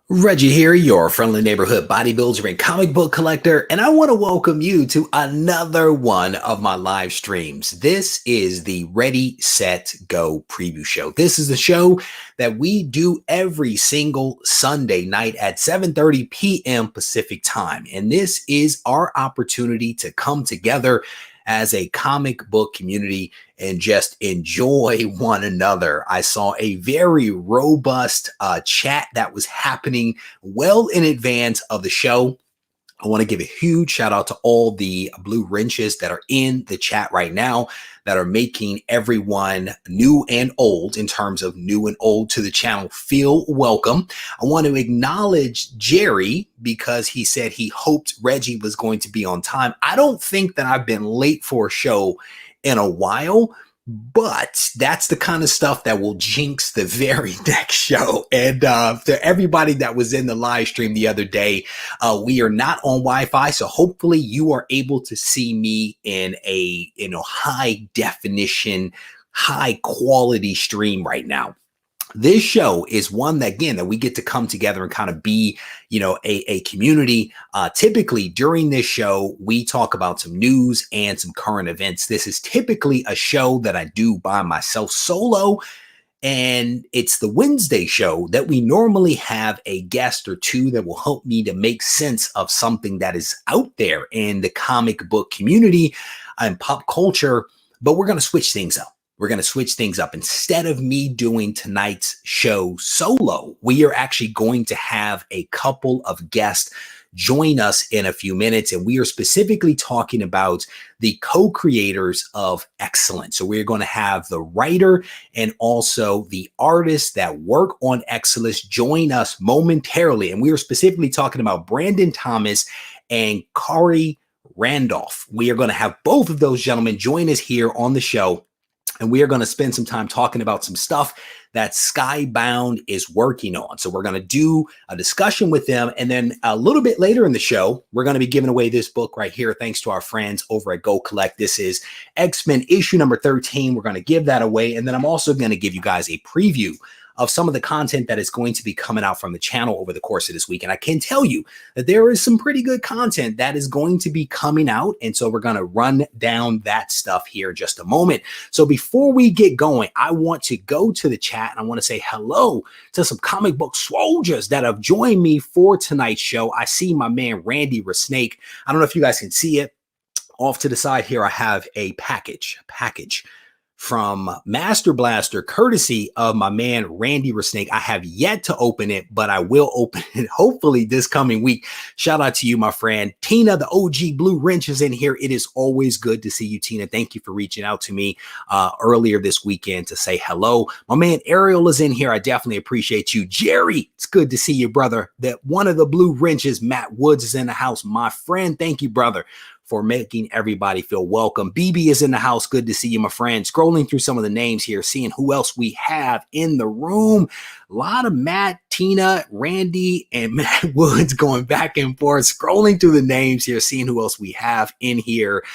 Reggie here, your friendly neighborhood bodybuilder and comic book collector, and I want to welcome you to another one of my live streams. This is the Ready, Set, Go preview show. This is the show that we do every single Sunday night at 7:30 p.m. Pacific time, and this is our opportunity to come together as a comic book community and just enjoy one another. I saw a very robust chat that was happening well in advance of the show. I want to give a huge shout out to all the blue wrenches that are in the chat right now that are making everyone new and old, in terms of new and old to the channel, feel welcome. I want to acknowledge Jerry because he said he hoped Reggie was going to be on time. I don't think that I've been late for a show in a while, but that's the kind of stuff that will jinx the very next show. And to everybody that was in the live stream the other day, we are not on Wi-Fi, so hopefully you are able to see me in a high definition, high quality stream right now. This show is one that, again, that we get to come together and kind of be, a community. Typically during this show, we talk about some news and some current events. This is typically a show that I do by myself solo. And it's the Wednesday show that we normally have a guest or two that will help me to make sense of something that is out there in the comic book community and pop culture. But we're going to switch things up. We're going to switch things up. Instead of me doing tonight's show solo, we are actually going to have a couple of guests join us in a few minutes. And we are specifically talking about the co-creators of Excellence. So we're going to have the writer and also the artist that work on Excellence join us momentarily. And we are specifically talking about Brandon Thomas and Khary Randolph. We are going to have both of those gentlemen join us here on the show. And we are going to spend some time talking about some stuff that Skybound is working on. So we're going to do a discussion with them. And then a little bit later in the show, we're going to be giving away this book right here, thanks to our friends over at GoCollect. This is X-Men issue number 13. We're going to give that away. And then I'm also going to give you guys a preview of some of the content that is going to be coming out from the channel over the course of this week. And I can tell you that there is some pretty good content that is going to be coming out. And so we're going to run down that stuff here in just a moment. So before we get going, I want to go to the chat and I want to say hello to some comic book soldiers that have joined me for tonight's show. I see my man, Randy Resnake. I don't know if you guys can see it. Off to the side here, I have a package from Master Blaster, courtesy of my man, Randy Resnake. I have yet to open it, but I will open it hopefully this coming week. Shout out to you, my friend. Tina, the OG Blue Wrench, is in here. It is always good to see you, Tina. Thank you for reaching out to me earlier this weekend to say hello. My man, Ariel, is in here. I definitely appreciate you. Jerry, it's good to see you, brother. That one of the Blue Wrenches, Matt Woods, is in the house. My friend, thank you, brother, for making everybody feel welcome. BB is in the house. Good to see you, my friend. Scrolling through some of the names here, seeing who else we have in the room. A lot of Matt, Tina, Randy, and Matt Woods going back and forth. Scrolling through the names here, seeing who else we have in here.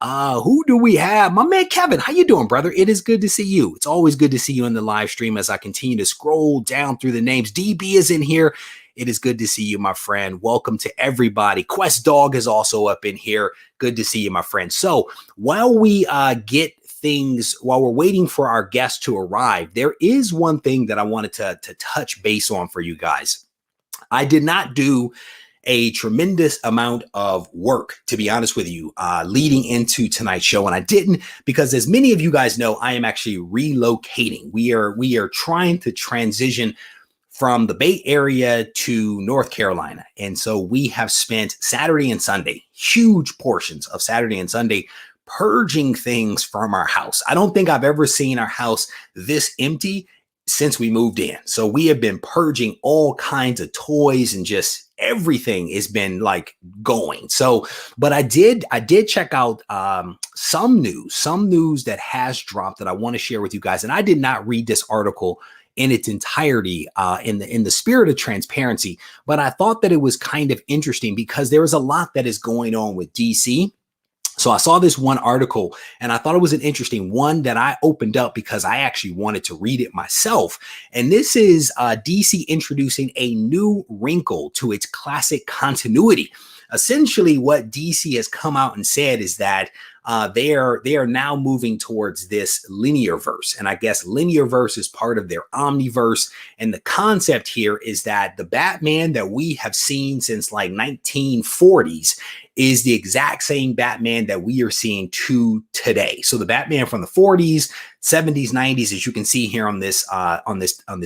Who do we have? My man, Kevin. How you doing, brother? It is good to see you. It's always good to see you in the live stream as I continue to scroll down through the names. DB is in here. It is good to see you, my friend. Welcome to everybody. Quest Dog is also up in here. Good to see you, my friend. So while we while we're waiting for our guests to arrive, there is one thing that I wanted to touch base on for you guys. I did not do a tremendous amount of work, to be honest with you, leading into tonight's show. And I didn't, because as many of you guys know, I am actually relocating. We are trying to transition from the Bay Area to North Carolina. And so we have spent Saturday and Sunday, huge portions of Saturday and Sunday, purging things from our house. I don't think I've ever seen our house this empty since we moved in. So we have been purging all kinds of toys and just everything has been like going. So, but I did check out some news that has dropped that I want to share with you guys. And I did not read this article in its entirety in the spirit of transparency, but I thought that it was kind of interesting because there is a lot that is going on with DC. So I saw this one article and I thought it was an interesting one that I opened up because I actually wanted to read it myself. And this is DC introducing a new wrinkle to its classic continuity. Essentially, what DC has come out and said is that they are now moving towards this linear verse. And I guess linear verse is part of their omniverse. And the concept here is that the Batman that we have seen since like 1940s is the exact same Batman that we are seeing today. So the Batman from the 40s, 70s, 90s, as you can see here on this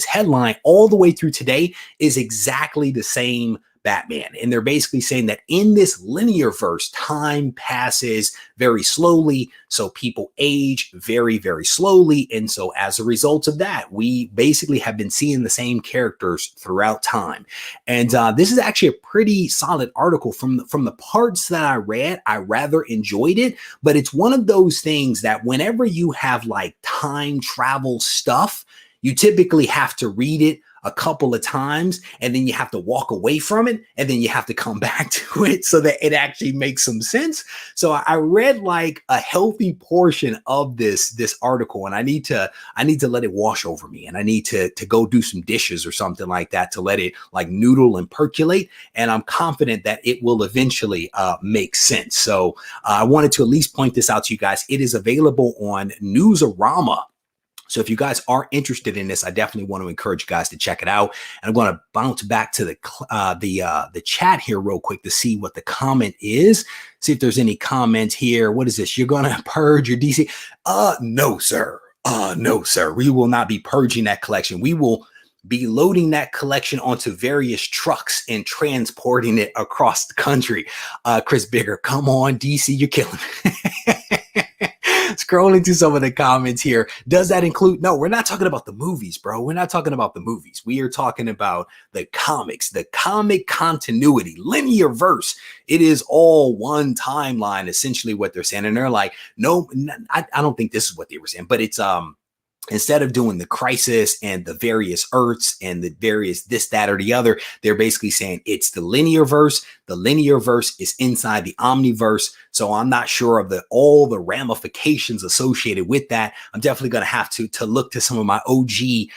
headline, all the way through today is exactly the same Batman. And they're basically saying that in this linear verse, time passes very slowly. So people age very, very slowly. And so as a result of that, we basically have been seeing the same characters throughout time. And this is actually a pretty solid article. From the parts that I read, I rather enjoyed it. But it's one of those things that whenever you have like time travel stuff, you typically have to read it a couple of times, and then you have to walk away from it, and then you have to come back to it so that it actually makes some sense. So I read like a healthy portion of this article, and I need to let it wash over me, and I need to go do some dishes or something like that to let it like noodle and percolate. And I'm confident that it will eventually make sense. So I wanted to at least point this out to you guys. It is available on Newsarama. So if you guys are interested in this, I definitely want to encourage you guys to check it out. And I'm going to bounce back to the chat here real quick to see what the comment is. See if there's any comments here. What is this? You're going to purge your DC? No, sir. No, sir. We will not be purging that collection. We will be loading that collection onto various trucks and transporting it across the country. Chris Bigger, come on, DC, you're killing me. Scrolling through some of the comments here. Does that include? No, we're not talking about the movies, bro. We're not talking about the movies. We are talking about the comics, the comic continuity, linear verse. It is all one timeline, essentially what they're saying. And they're like, no, I don't think this is what they were saying, but it's, instead of doing the crisis and the various Earths and the various this, that, or the other, they're basically saying it's the linear verse. The linear verse is inside the omniverse. So I'm not sure of all the ramifications associated with that. I'm definitely going to have to look to some of my OG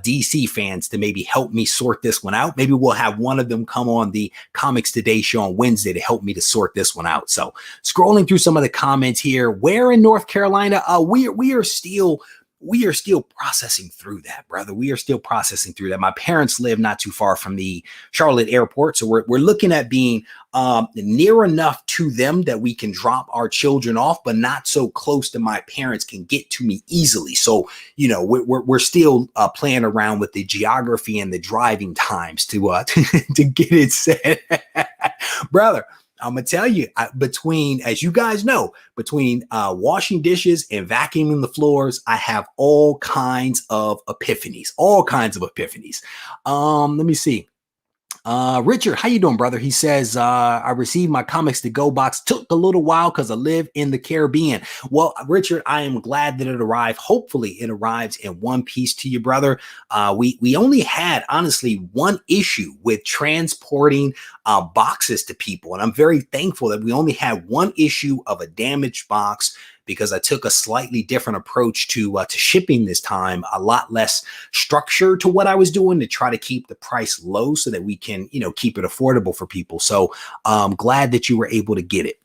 DC fans to maybe help me sort this one out. Maybe we'll have one of them come on the Comics Today show on Wednesday to help me to sort this one out. So scrolling through some of the comments here, where in North Carolina, we are still processing through that, brother. We are still processing through that. My parents live not too far from the Charlotte airport. So we're looking at being near enough to them that we can drop our children off, but not so close that my parents can get to me easily. So, you know, we're still playing around with the geography and the driving times to get it set. Brother, I'm going to tell you, between, as you guys know, between washing dishes and vacuuming the floors, I have all kinds of epiphanies, Let me see. Richard, how you doing, brother? He says, I received my Comics to Go box. Took a little while because I live in the Caribbean. Well, Richard, I am glad that it arrived. Hopefully it arrives in one piece to you, brother. We only had, honestly, one issue with transporting boxes to people. And I'm very thankful that we only had one issue of a damaged box, because I took a slightly different approach to shipping this time, a lot less structure to what I was doing to try to keep the price low so that we can, you know, keep it affordable for people. So I'm glad that you were able to get it.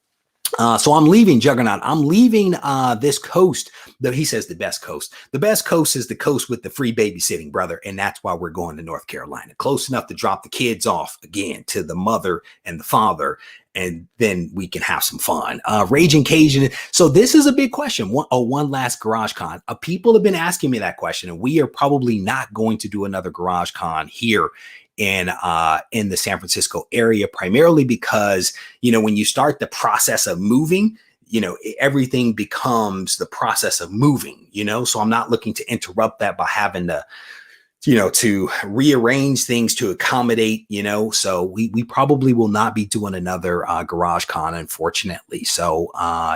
So I'm leaving, Juggernaut. I'm leaving this coast. He says the best coast. The best coast is the coast with the free babysitting, brother. And that's why we're going to North Carolina. Close enough to drop the kids off again to the mother and the father. And then we can have some fun. Raging Cajun. So this is a big question. One last Garage Con. People have been asking me that question, and we are probably not going to do another Garage Con here in the San Francisco area, primarily because, you know, when you start the process of moving, you know, everything becomes the process of moving, you know, so I'm not looking to interrupt that by having to, you know, to rearrange things to accommodate, you know, so we probably will not be doing another Garage Con, unfortunately. So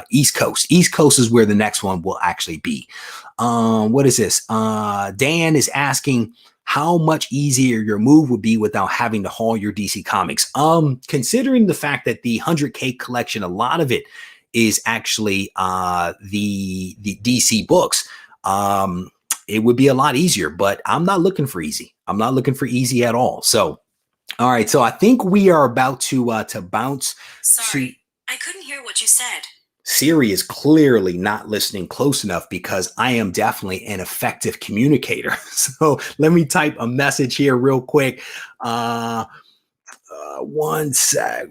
East Coast is where the next one will actually be. What is this? Dan is asking how much easier your move would be without having to haul your DC Comics. Considering the fact that the 100K collection, a lot of it is actually the DC books, it would be a lot easier. But I'm not looking for easy. I'm not looking for easy at all. So, all right. So I think we are about to bounce. Sorry, I couldn't hear what you said. Siri is clearly not listening close enough because I am definitely an effective communicator. So let me type a message here real quick. One sec.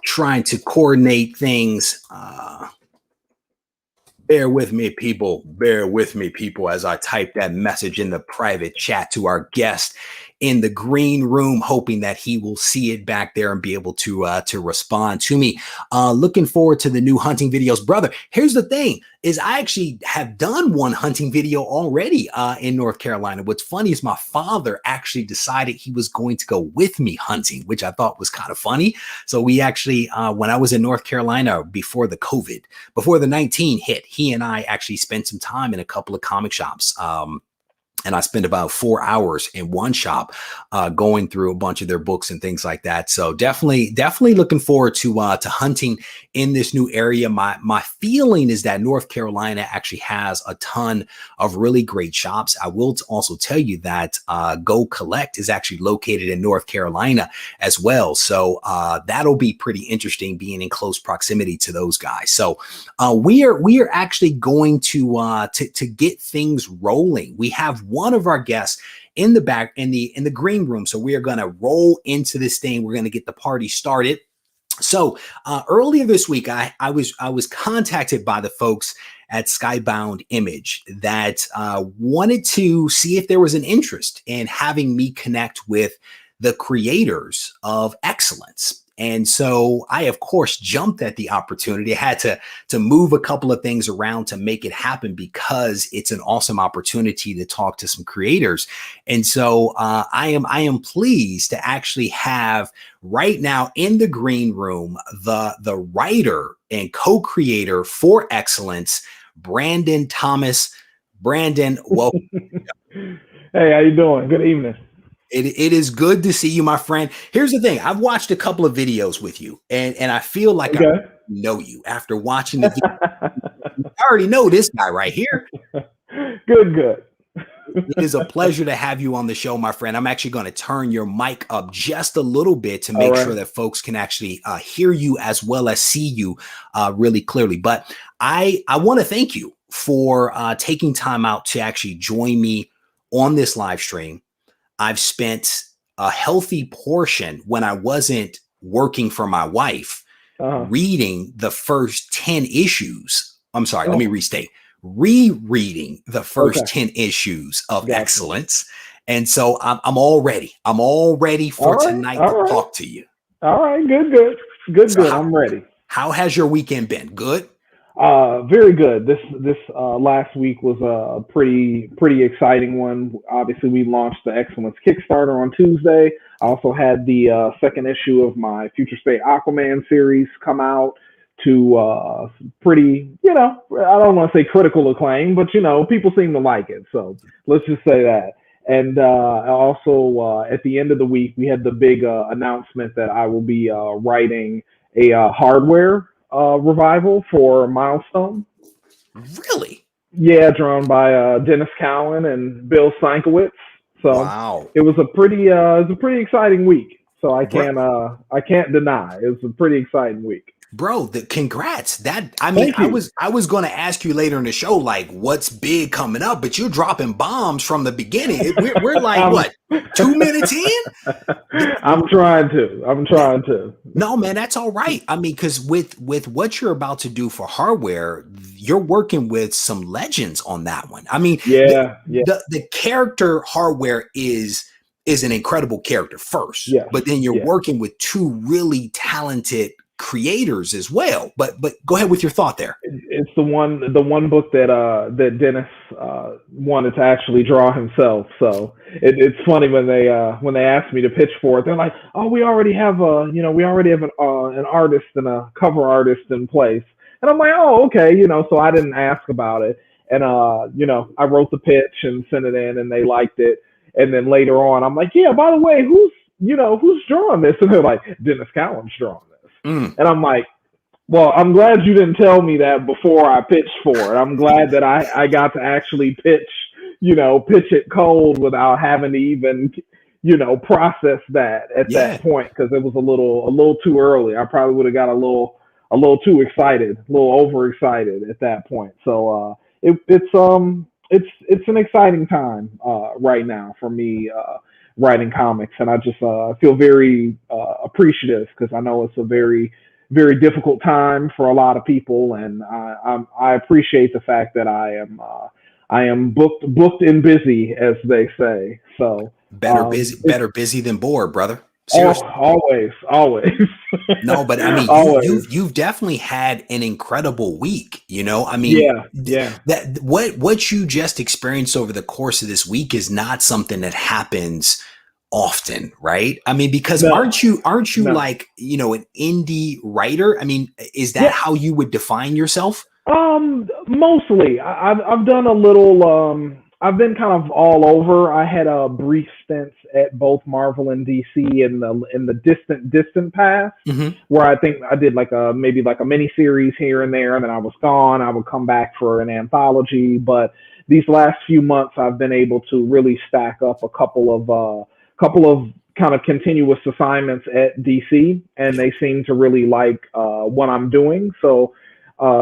Trying to coordinate things. Bear with me, people. Bear with me, people, as I type that message in the private chat to our guest in the green room, hoping that he will see it back there and be able to respond to me. Looking forward to the new hunting videos, brother. Here's the thing: is I actually have done one hunting video already in North Carolina. What's funny is my father actually decided he was going to go with me hunting, which I thought was kind of funny. So we actually, when I was in North Carolina before the COVID, before the 19 hit, he and I actually spent some time in a couple of comic shops. And I spent about 4 hours in one shop going through a bunch of their books and things like that. So definitely looking forward to hunting in this new area. My feeling is that North Carolina actually has a ton of really great shops. I will also tell you that GoCollect is actually located in North Carolina as well. So that'll be pretty interesting being in close proximity to those guys. So we are actually going to get things rolling. We have one of our guests in the back in the green room. So we are going to roll into this thing. We're going to get the party started. So earlier this week, I was contacted by the folks at Skybound Image that wanted to see if there was an interest in having me connect with the creators of Excellence. And so I, of course, jumped at the opportunity. I had to move a couple of things around to make it happen because it's an awesome opportunity to talk to some creators. And so I am pleased to actually have right now in the green room the writer and co-creator for Excellence, Brandon Thomas. Brandon, welcome. Hey, how you doing? Good evening. It is good to see you, my friend. Here's the thing. I've watched a couple of videos with you, and I feel like I know you after watching the video. I already know this guy right here. Good. It is a pleasure to have you on the show, my friend. I'm actually going to turn your mic up just a little bit to make sure that folks can actually hear you as well as see you really clearly. But I want to thank you for taking time out to actually join me on this live stream. I've spent a healthy portion when I wasn't working for my wife reading the first 10 issues. I'm sorry, let me restate. Rereading the first 10 issues of Excellence. And so I'm all ready. I'm all ready for tonight to talk to you. All right, good. I'm ready. How has your weekend been? Good? Very good. This last week was a pretty exciting one. Obviously, we launched the Excellence Kickstarter on Tuesday. I also had the second issue of my Future State Aquaman series come out to pretty, I don't want to say critical acclaim, but people seem to like it. So let's just say that. And also at the end of the week, we had the big announcement that I will be writing a hardware revival for Milestone. Really? Yeah, drawn by Dennis Cowan and Bill Sienkiewicz. So wow. It was a pretty exciting week. So I can't deny it was a pretty exciting week. Bro, congrats. I was going to ask you later in the show, like, what's big coming up, but you're dropping bombs from the beginning. We're like, what, 2 minutes in? I'm trying to. No, man, that's all right. I mean, because with what you're about to do for hardware, you're working with some legends on that one. I mean, the character hardware is an incredible character first, but then you're working with two really talented creators as well. But go ahead with your thought there. It's the one book that Dennis wanted to actually draw himself. So it's funny when they asked me to pitch for it, they're like, "Oh, we already have an artist and a cover artist in place." And I'm like, "Oh, okay," So I didn't ask about it, and I wrote the pitch and sent it in, and they liked it. And then later on, I'm like, "Yeah, by the way, who's drawing this?" And they're like, "Dennis Cowan's drawing this." And I'm like, Well, I'm glad you didn't tell me that before I pitched for it. I'm glad that I got to actually pitch, pitch it cold without having to even, process that at Yeah. that point, because it was a little too early. I probably would have got a little too excited, a little overexcited at that point. So it's an exciting time right now for me writing comics, and I just feel very appreciative because I know it's a very very difficult time for a lot of people, and I appreciate the fact that I am booked and busy, as they say. So Better busy than bored, brother. oh, Seriously. always. No, but I mean, Always. you've definitely had an incredible week. I mean, Yeah. that what you just experienced over the course of this week is not something that happens often, right? I mean, because No, aren't you no. like, an indie writer? I mean, is that Yeah. how you would define yourself? Mostly. I've done a little. I've been kind of all over. I had a brief stints at both Marvel and DC in the distant past, Hmm. where I think I did maybe like a mini series here and there, and then I was gone. I would come back for an anthology, but these last few months I've been able to really stack up a couple of kind of continuous assignments at DC, and they seem to really like what I'm doing. So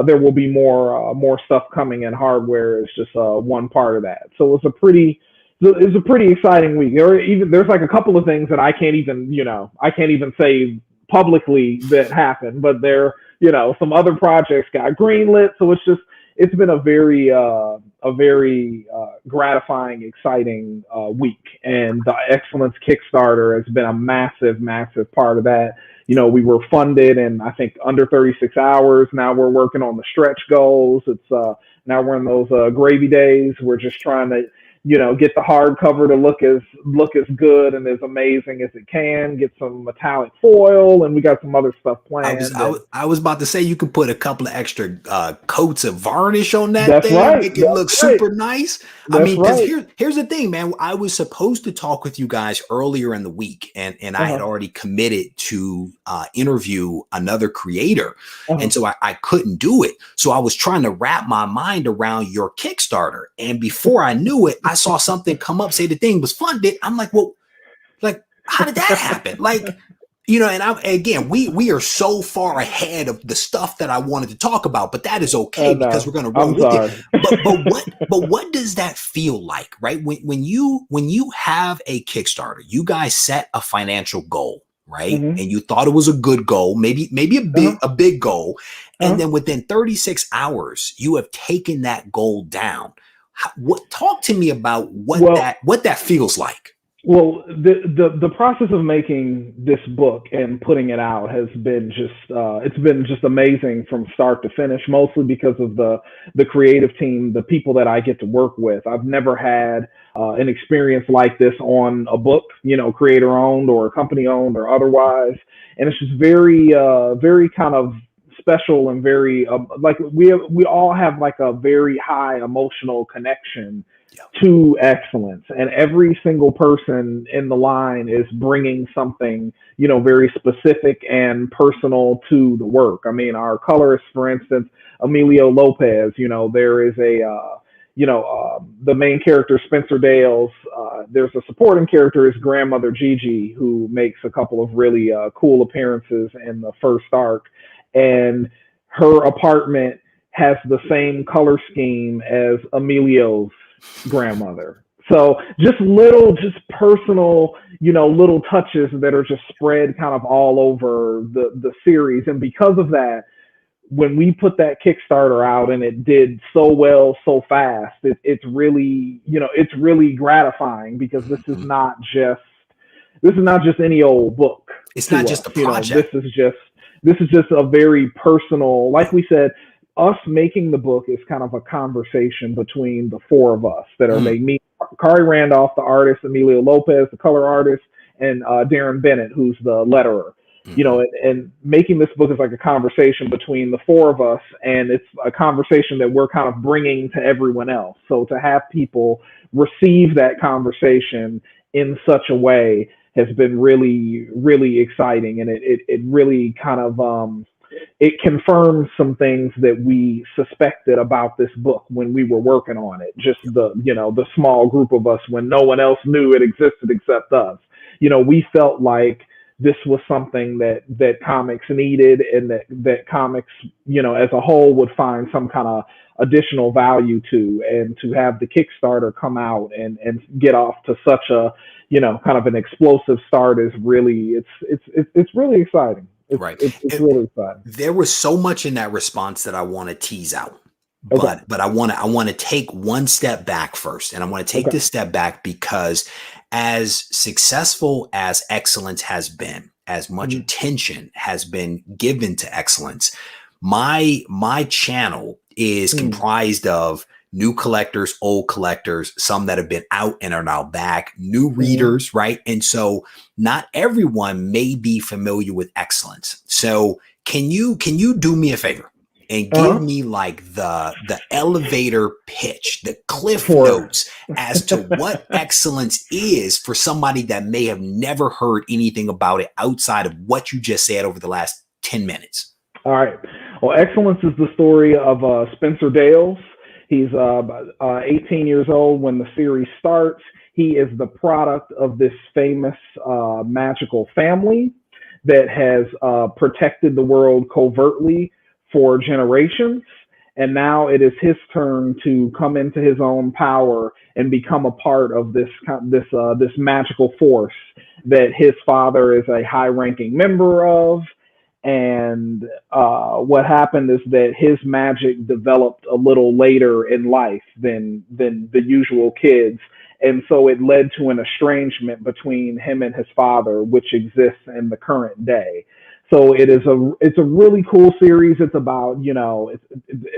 there will be more stuff coming, and hardware is just one part of that. So it's a pretty exciting week. There's like a couple of things that I can't even say publicly that happened, but some other projects got greenlit. So it's been a very gratifying, exciting week, and the Excellence Kickstarter has been a massive, massive part of that. We were funded in, I think, under 36 hours. Now we're working on the stretch goals. Now we're in those gravy days. We're just trying to, get the hardcover to look as good and as amazing as it can. Get some metallic foil, and we got some other stuff I was planned. I was I was about to say you could put a couple of extra coats of varnish on that That's thing, right. make it look That's right. super nice. I That's mean, because right. here's the thing, man. I was supposed to talk with you guys earlier in the week, and I had Uh-huh. already committed to interview another creator, and Uh-huh. so I couldn't do it. So I was trying to wrap my mind around your Kickstarter, and before I knew it, I saw something come up say the thing was funded. I'm like, well, like, how did that happen? Like, and again, we are so far ahead of the stuff that I wanted to talk about, but that is okay because we're No, going to roll I'm with it. sorry. But what does that feel like, right? When you have a Kickstarter, you guys set a financial goal, right? Hmm. And you thought it was a good goal, maybe a big Uh-huh. a big goal, and Uh-huh. then within 36 hours, you have taken that goal down. Talk to me about what Well, that feels like. Well, the process of making this book and putting it out has been it's been just amazing from start to finish. Mostly because of the creative team, the people that I get to work with. I've never had an experience like this on a book, creator owned or company owned or otherwise, and it's just very kind of special and very like we all have like a very high emotional connection to excellence, and every single person in the line is bringing something very specific and personal to the work. I mean, our colorist, for instance, Emilio Lopez, there is the main character, Spencer Dales. There's a supporting character, his grandmother Gigi, who makes a couple of really cool appearances in the first arc, and her apartment has the same color scheme as Emilio's grandmother. So just personal, little touches that are just spread kind of all over the series. And because of that, when we put that Kickstarter out and it did so well so fast, it's really, it's really gratifying, because this is not just any old book It's to not us. just a project. This is just a very personal, like we said, us making the book is kind of a conversation between the four of us that are Mm, made. Me, Khary Randolph, the artist, Emilio Lopez, the color artist, and Darren Bennett, who's the letterer. mhm. And making this book is like a conversation between the four of us, and it's a conversation that we're kind of bringing to everyone else. So to have people receive that conversation in such a way has been really, really exciting, and it really kind of it confirms some things that we suspected about this book when we were working on it. Just the small group of us when no one else knew it existed except us. We felt like this was something that comics needed, and that comics, as a whole would find some kind of additional value to, and to have the Kickstarter come out and get off to such a, kind of an explosive start is really, it's really exciting. It's really exciting. There was so much in that response that I want to tease out. Okay. But I want to take one step back first, and I want to take this step back because as successful as excellence has been, as much attention has been given to excellence, my channel is comprised of new collectors, old collectors, some that have been out and are now back, new readers, right? And so not everyone may be familiar with excellence. So can you do me a favor and give me like the elevator pitch, the cliff notes as to what excellence is for somebody that may have never heard anything about it outside of what you just said over the last 10 minutes? All right. Well, excellence is the story of Spencer Dales. He's 18 years old when the series starts. He is the product of this famous magical family that has protected the world covertly for generations. And now it is his turn to come into his own power and become a part of this magical force that his father is a high-ranking member of. And what happened is that his magic developed a little later in life than the usual kids. And so it led to an estrangement between him and his father, which exists in the current day. So it's a really cool series. It's about,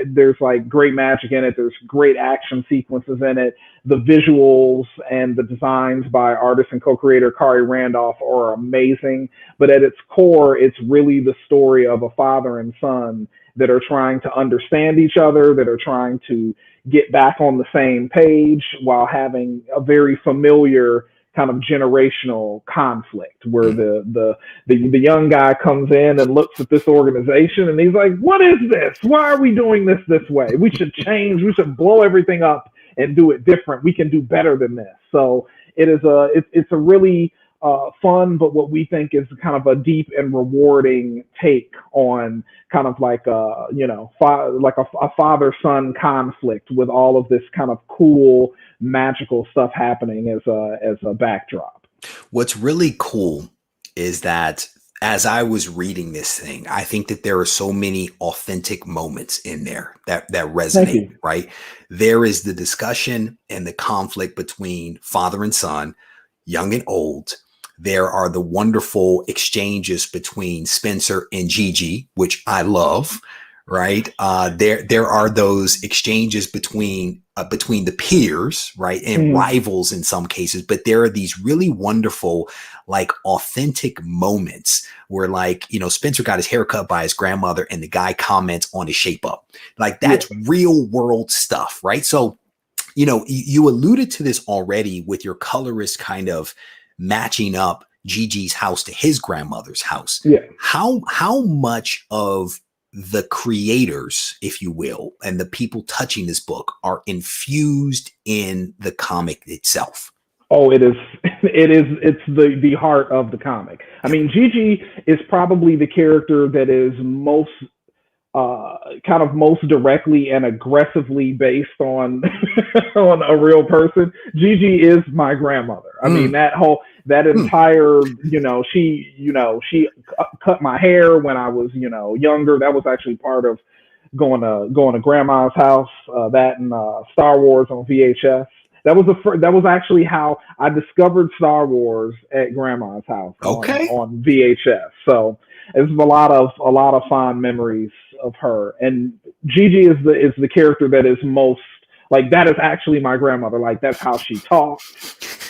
there's like great magic in it. There's great action sequences in it. The visuals and the designs by artist and co-creator Khary Randolph are amazing. But at its core, it's really the story of a father and son that are trying to understand each other, that are trying to get back on the same page while having a very familiar kind of generational conflict where the young guy comes in and looks at this organization and he's like, what is this? Why are we doing this way? We should change. We should blow everything up and do it different. We can do better than this. So it's a really fun, but what we think is kind of a deep and rewarding take on kind of like a father-son conflict with all of this kind of cool magical stuff happening as a backdrop. What's really cool is that as I was reading this thing, I think that there are so many authentic moments in there that resonate, right? There is the discussion and the conflict between father and son, young and old. There are the wonderful exchanges between Spencer and Gigi, which I love, right? There are those exchanges between the peers, right? And rivals in some cases, but there are these really wonderful, like authentic moments where like, Spencer got his hair cut by his grandmother and the guy comments on his shape up. Like that's real world stuff, right? So, you alluded to this already with your colorist kind of matching up Gigi's house to his grandmother's house. Yeah. How much of the creators, if you will, and the people touching this book are infused in the comic itself? Oh, it is. It's the heart of the comic. I mean, Gigi is probably the character that is most directly and aggressively based on on a real person. Gigi is my grandmother. I mean, that entire, she cut my hair when I was, younger. That was actually part of going to grandma's house, that and Star Wars on VHS. That was actually how I discovered Star Wars at grandma's house on VHS. So it's a lot of fond memories of her. And Gigi is the character that is most like, that is actually my grandmother. Like that's how she talks.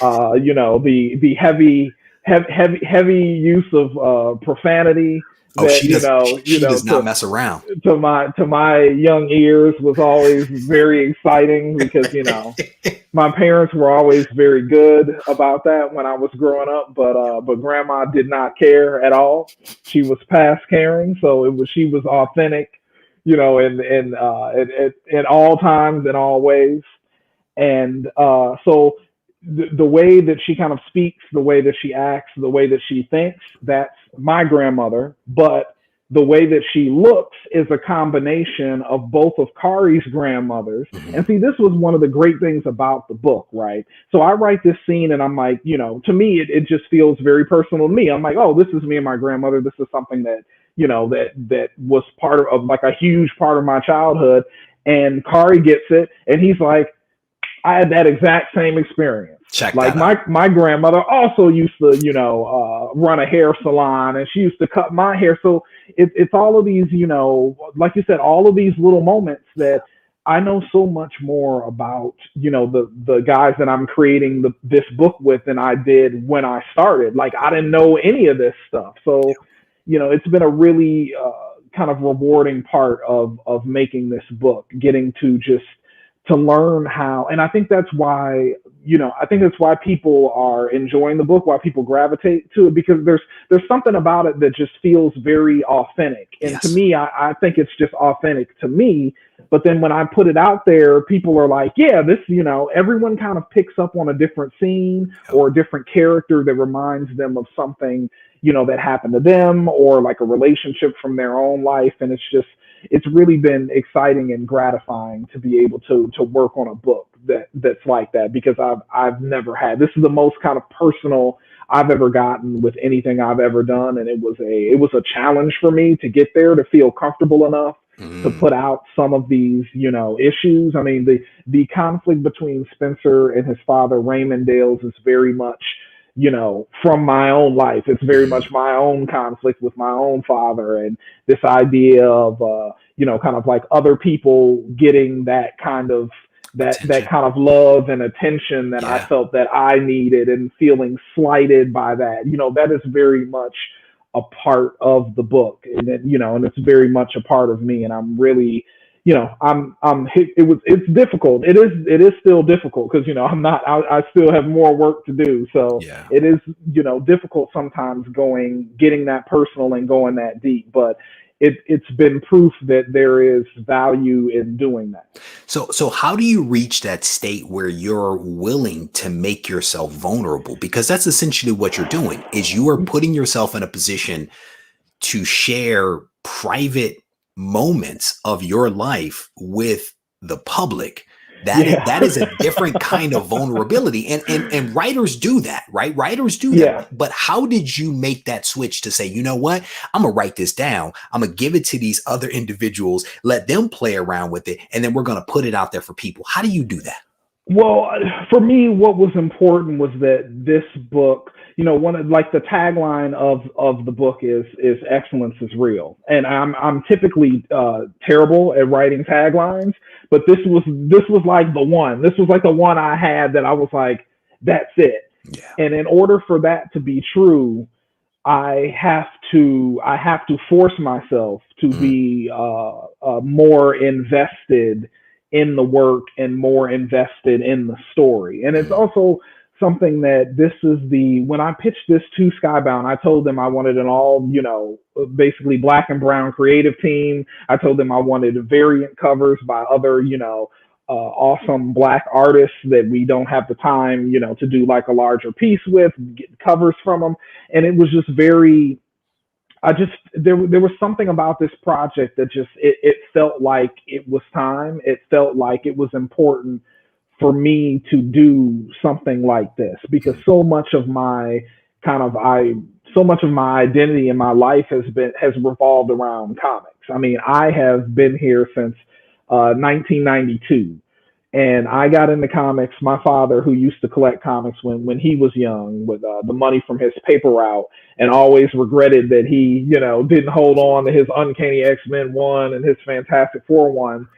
The heavy use of profanity. Oh, That, she does not mess around. To my young ears was always very exciting because My parents were always very good about that when I was growing up, but grandma did not care at all. She was past caring, so she was authentic, in all times and all ways. And so the way that she kind of speaks, the way that she acts, the way that she thinks, that's my grandmother. But the way that she looks is a combination of both of Khary's grandmothers. And see, this was one of the great things about the book, right? So I write this scene and I'm like, to me, it just feels very personal to me. I'm like, oh, this is me and my grandmother. This is something that, that was part of like a huge part of my childhood. And Khary gets it and he's like, I had that exact same experience. Like my grandmother also used to, run a hair salon and she used to cut my hair. So it's all of these, like you said, all of these little moments that I know so much more about, the guys that I'm creating this book with than I did when I started. Like I didn't know any of this stuff. So, it's been a really kind of rewarding part of making this book, getting to learn how, and I think that's why, people are enjoying the book, why people gravitate to it, because there's something about it that just feels very authentic. And to me, I think it's just authentic to me. But then when I put it out there, people are like, yeah, this, everyone kind of picks up on a different scene or a different character that reminds them of something, that happened to them or like a relationship from their own life. And it's really been exciting and gratifying to be able to work on a book that's like that, because I've never had, this is the most kind of personal I've ever gotten with anything I've ever done. And it was a challenge for me to get there, to feel comfortable enough to put out some of these, issues. I mean, the conflict between Spencer and his father, Raymond Dales, is very much, from my own life. It's very much my own conflict with my own father, and this idea of, kind of like other people getting that kind of love and attention that I felt that I needed, and feeling slighted by that. That is very much a part of the book, and and it's very much a part of me. And I'm really, it's difficult. It is still difficult because, I still have more work to do. So it is, difficult sometimes getting that personal and going that deep, but it's been proof that there is value in doing that. So how do you reach that state where you're willing to make yourself vulnerable? Because that's essentially what you're doing, is you are putting yourself in a position to share private moments of your life with the public. That is a different kind of vulnerability. And writers do that, right? Writers do that. But how did you make that switch to say, you know what, I'm going to write this down. I'm going to give it to these other individuals, let them play around with it, and then we're going to put it out there for people. How do you do that? Well, for me, what was important was that this book, one of like the tagline of the book is excellence is real. And I'm typically terrible at writing taglines, but this was like the one. This was like the one I had that I was like, that's it. Yeah. And in order for that to be true, I have to force myself to be more invested in the work and more invested in the story. And it's also something that when I pitched this to Skybound, I told them I wanted an all, basically black and brown creative team. I told them I wanted variant covers by other, awesome black artists that we don't have the time, to do like a larger piece with, get covers from them. And it was just very, there was something about this project that just, it felt like it was time. It felt like it was important for me to do something like this, because so much of my identity in my life has revolved around comics. I mean, I have been here since 1992. And I got into comics. My father, who used to collect comics when he was young, with the money from his paper route, and always regretted that he, didn't hold on to his Uncanny X-Men 1 and his Fantastic Four 1.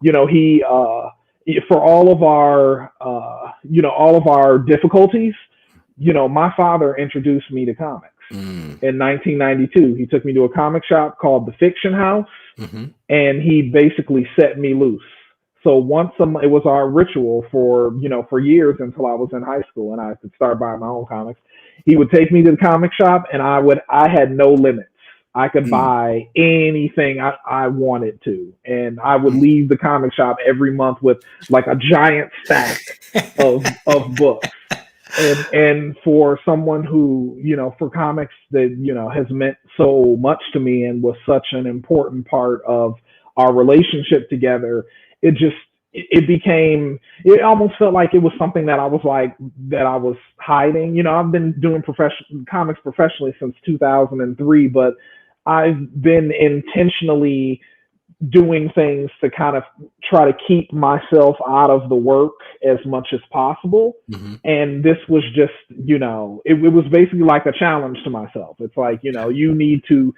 He for all of our difficulties, my father introduced me to comics. In 1992. He took me to a comic shop called the Fiction House, and he basically set me loose. So once it was our ritual for, for years until I was in high school and I could start buying my own comics. He would take me to the comic shop and I had no limits. I could buy anything I wanted to. And I would leave the comic shop every month with like a giant stack of books. And for someone who, for comics that, has meant so much to me and was such an important part of our relationship together, it almost felt like it was something that I was hiding. I've been doing comics professionally since 2003, but I've been intentionally doing things to kind of try to keep myself out of the work as much as possible. Mm-hmm. And this was just, it was basically like a challenge to myself. It's like, you need to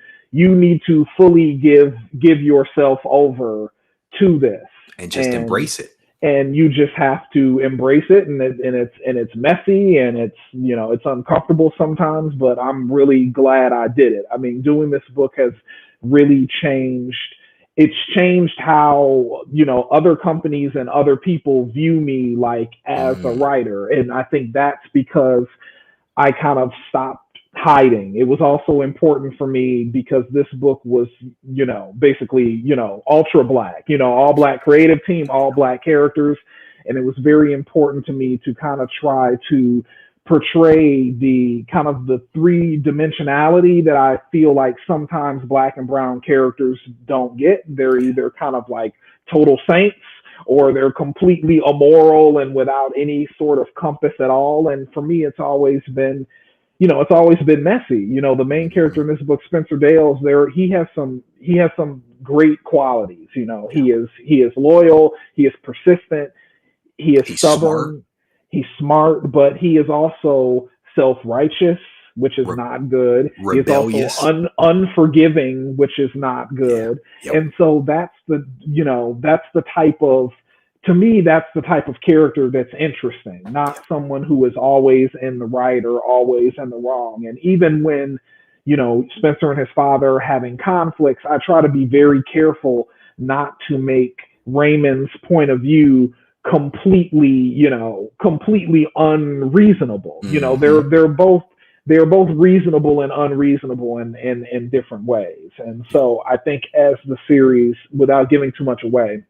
fully give yourself over to this and just embrace it. And you just have to embrace it. And it's messy and it's uncomfortable sometimes, but I'm really glad I did it. I mean, doing this book has really changed. It's changed how, other companies and other people view me like as a writer. And I think that's because I kind of stopped hiding. It was also important for me because this book was, basically, ultra black, all black creative team, all black characters. And it was very important to me to kind of try to portray the kind of the three-dimensionality that I feel like sometimes black and brown characters don't get. They're either kind of like total saints or they're completely immoral and without any sort of compass at all. And for me, it's always been messy. The main character in this book, Spencer Dales, he has some great qualities. He is loyal, he is persistent, he's stubborn. He's smart, but he is also self-righteous, which is not good. Rebellious. He's also unforgiving, which is not good. Yeah. Yep. And so that's the type of character that's interesting, not someone who is always in the right or always in the wrong. And even when, Spencer and his father are having conflicts, I try to be very careful not to make Raymond's point of view completely unreasonable. Mm-hmm. They're both reasonable and unreasonable in different ways. And so I think as the series, without giving too much away,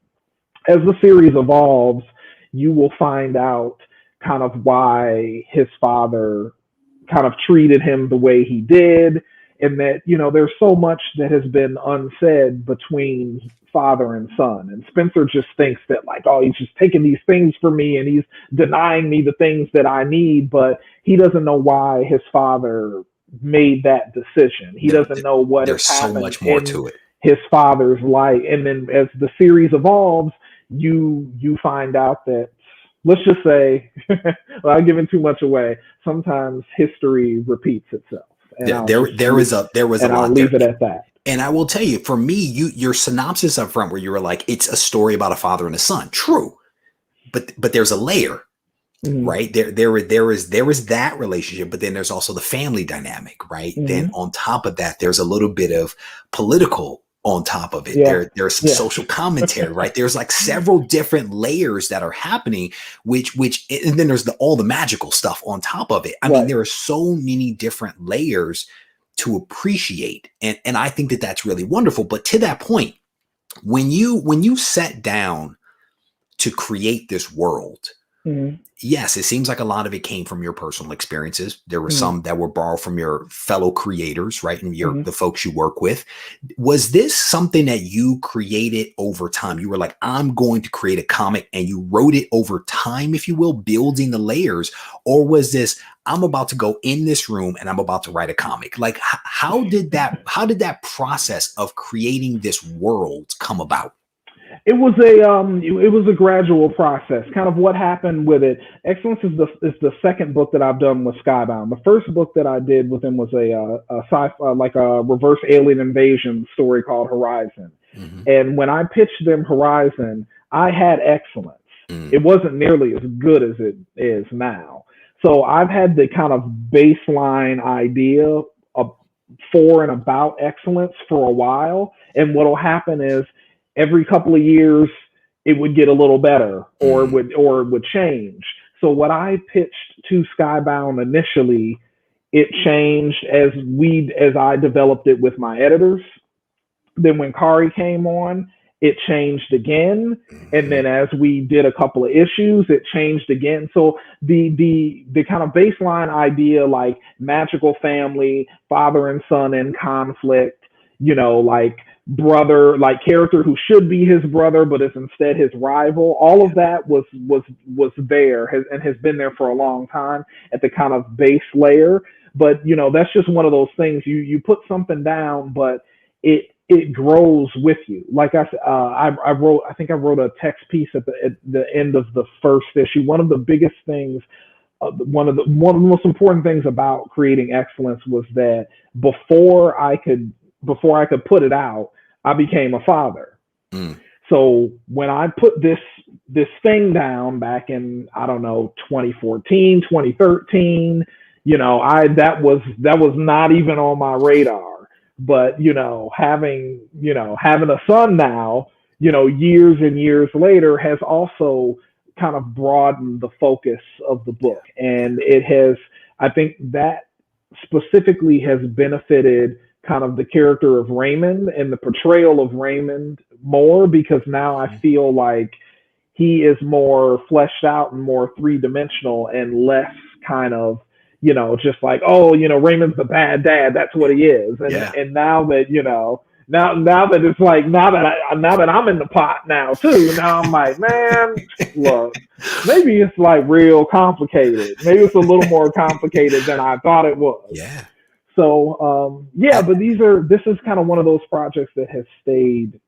as the series evolves, you will find out kind of why his father kind of treated him the way he did. And that, there's so much that has been unsaid between father and son. And Spencer just thinks that like, oh, he's just taking these things from me and he's denying me the things that I need. But he doesn't know why his father made that decision. He doesn't know what has happened. There's so much more to it. His father's life. And then as the series evolves, you find out that, let's just say, without giving too much away, sometimes history repeats itself. And there was a lot. I'll leave it at that. And I will tell you, for me, your synopsis up front where you were like, it's a story about a father and a son. True. But there's a layer, right? There is that relationship, but then there's also the family dynamic, right? Mm-hmm. Then on top of that, there's a little bit of political on top of it. Yeah. There's some social commentary, right? There's like several different layers that are happening, which and then there's all the magical stuff on top of it. I mean, there are so many different layers to appreciate. And I think that that's really wonderful. But to that point, when you sat down to create this world, yes, it seems like a lot of it came from your personal experiences. There were some that were borrowed from your fellow creators, right? And the folks you work with. Was this something that you created over time? You were like, I'm going to create a comic, and you wrote it over time, if you will, building the layers? Or was this, I'm about to go in this room and I'm about to write a comic? Like, how did that process of creating this world come about? It was a gradual process. Kind of what happened with it. Excellence is the second book that I've done with Skybound. The first book that I did with him was a sci-fi, like a reverse alien invasion story called Horizon. Mm-hmm. And when I pitched them Horizon, I had Excellence. It wasn't nearly as good as it is now. So I've had the kind of baseline idea for and about Excellence for a while. And what'll happen is, every couple of years, it would get a little better or would change. So what I pitched to Skybound initially, it changed as I developed it with my editors. Then when Khary came on, it changed again. And then as we did a couple of issues, it changed again. So the kind of baseline idea, like magical family, father and son in conflict, like brother, like character who should be his brother, but is instead his rival. All of that was there and has been there for a long time at the kind of base layer. But, that's just one of those things. You put something down, but it grows with you. Like I wrote a text piece at the end of the first issue. One of the biggest things, one of the most important things about creating excellence was that before I could put it out, I became a father. So when I put this thing down back in, 2014, 2013, that was not even on my radar. But, having a son now, years and years later has also kind of broadened the focus of the book. And I think that specifically has benefited kind of the character of Raymond and the portrayal of Raymond more, because now I feel like he is more fleshed out and more three-dimensional and less kind of, just like, Raymond's the bad dad. That's what he is. And now that, now that it's like, now that I'm in the pot now too, now I'm like, man, look, maybe it's like real complicated. Maybe it's a little more complicated than I thought it was. Yeah. So, but this is kind of one of those projects that has stayed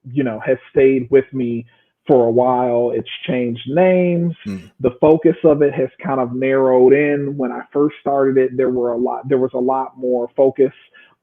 with me for a while. It's changed names. The focus of it has kind of narrowed in. When I first started it, there was a lot more focus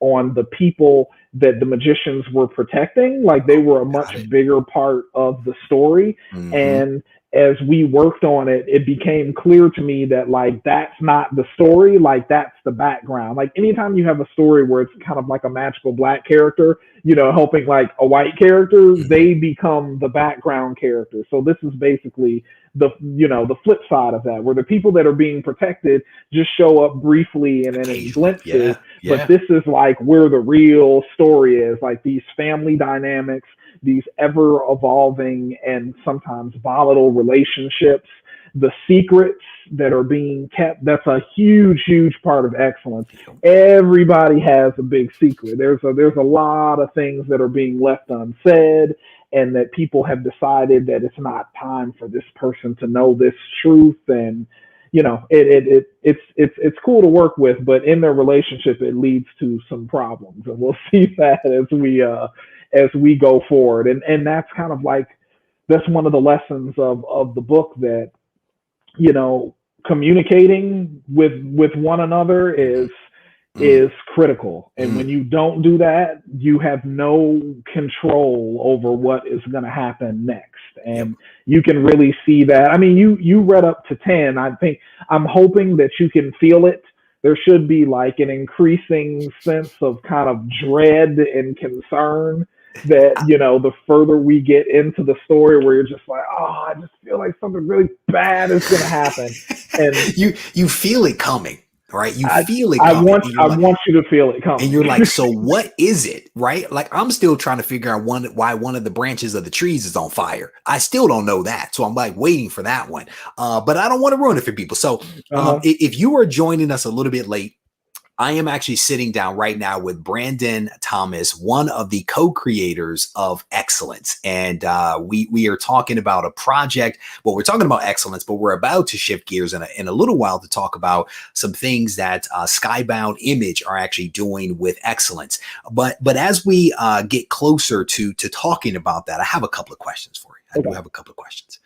on the people that the magicians were protecting. Like they were a much bigger part of the story. And as we worked on it, it became clear to me that like, that's not the story. Like that's the background. Like anytime you have a story where it's kind of like a magical black character, helping like a white character, they become the background character. So this is basically the flip side of that, where the people that are being protected just show up briefly and then in glimpses. But this is like where the real story is, like these family dynamics, these ever evolving and sometimes volatile relationships, the secrets that are being kept. That's a huge, huge part of excellence. Everybody has a big secret. There's a lot of things that are being left unsaid, and that people have decided that it's not time for this person to know this truth. And it's cool to work with, but in their relationship, it leads to some problems, and we'll see that as we go forward. And that's kind of like, that's one of the lessons of the book, that, communicating with one another is critical. And when you don't do that, you have no control over what is going to happen next. And you can really see that. I mean, you read up to 10. I'm hoping that you can feel it. There should be like an increasing sense of kind of dread and concern that, the further we get into the story, where you're just like, oh, I just feel like something really bad is going to happen. And you feel it coming, right? You feel it coming. I want you to feel it coming. And you're like, so what is it, right? Like, I'm still trying to figure out why one of the branches of the trees is on fire. I still don't know that. So I'm like waiting for that one. But I don't want to ruin it for people. So if you are joining us a little bit late, I am actually sitting down right now with Brandon Thomas, one of the co-creators of Excellence. And we are talking about a project. Well, we're talking about Excellence, but we're about to shift gears in a little while to talk about some things that Skybound Image are actually doing with Excellence. But as we get closer to talking about that, I have a couple of questions for you. I do have a couple of questions.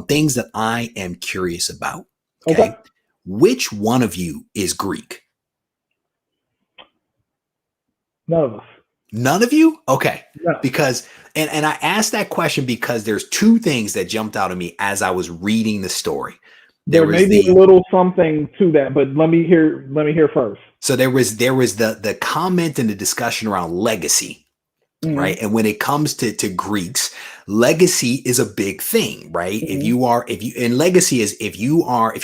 Things that I am curious about. Okay. Which one of you is Greek? None of us. None of you? Okay. No. Because, and I asked that question because there's two things that jumped out at me as I was reading the story. There may be a little something to that, but let me hear first. So there was the comment and the discussion around legacy. right? And when it comes to Greeks, legacy is a big thing, right? If your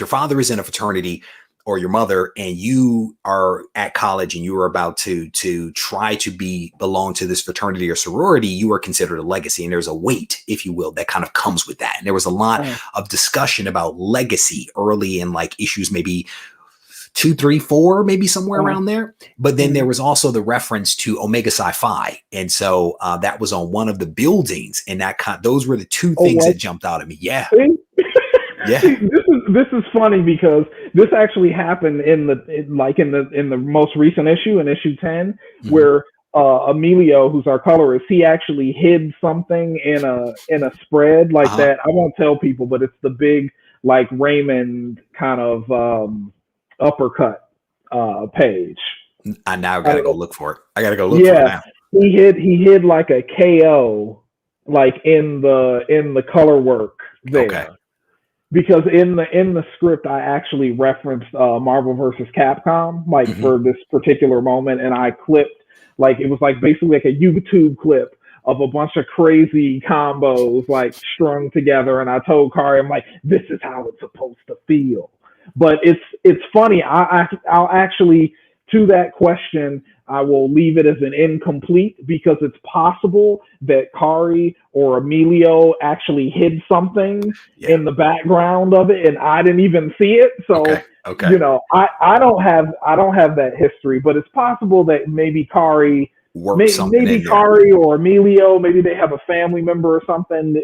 father is in a fraternity or your mother, and you are at college and you are about to try to belong to this fraternity or sorority, you are considered a legacy. And there's a weight, if you will, that kind of comes with that. And there was a lot of discussion about legacy early in like issues, maybe 2, 3, 4, maybe somewhere around there. But then there was also the reference to Omega Psi-Phi. And so that was on one of the buildings. And those were the two things that jumped out at me. Yeah. Yeah. See, this is funny because this actually happened in the most recent issue, in issue 10, where Emilio, who's our colorist, he actually hid something in a spread like that. I won't tell people, but it's the big like Raymond kind of uppercut page. I now gotta go look for it. I gotta go look for it now. He hid like a KO like in the color work there. Okay. Because in the script, I actually referenced Marvel versus Capcom, like for this particular moment, and I clipped like it was like basically like a YouTube clip of a bunch of crazy combos like strung together, and I told Khary, I'm like, this is how it's supposed to feel. But it's funny. I'll actually, to that question, I will leave it as an incomplete because it's possible that Khary or Emilio actually hid something in the background of it, and I didn't even see it. So you know, I don't have that history, but it's possible that maybe Khary, maybe Khary or Emilio, maybe they have a family member or something.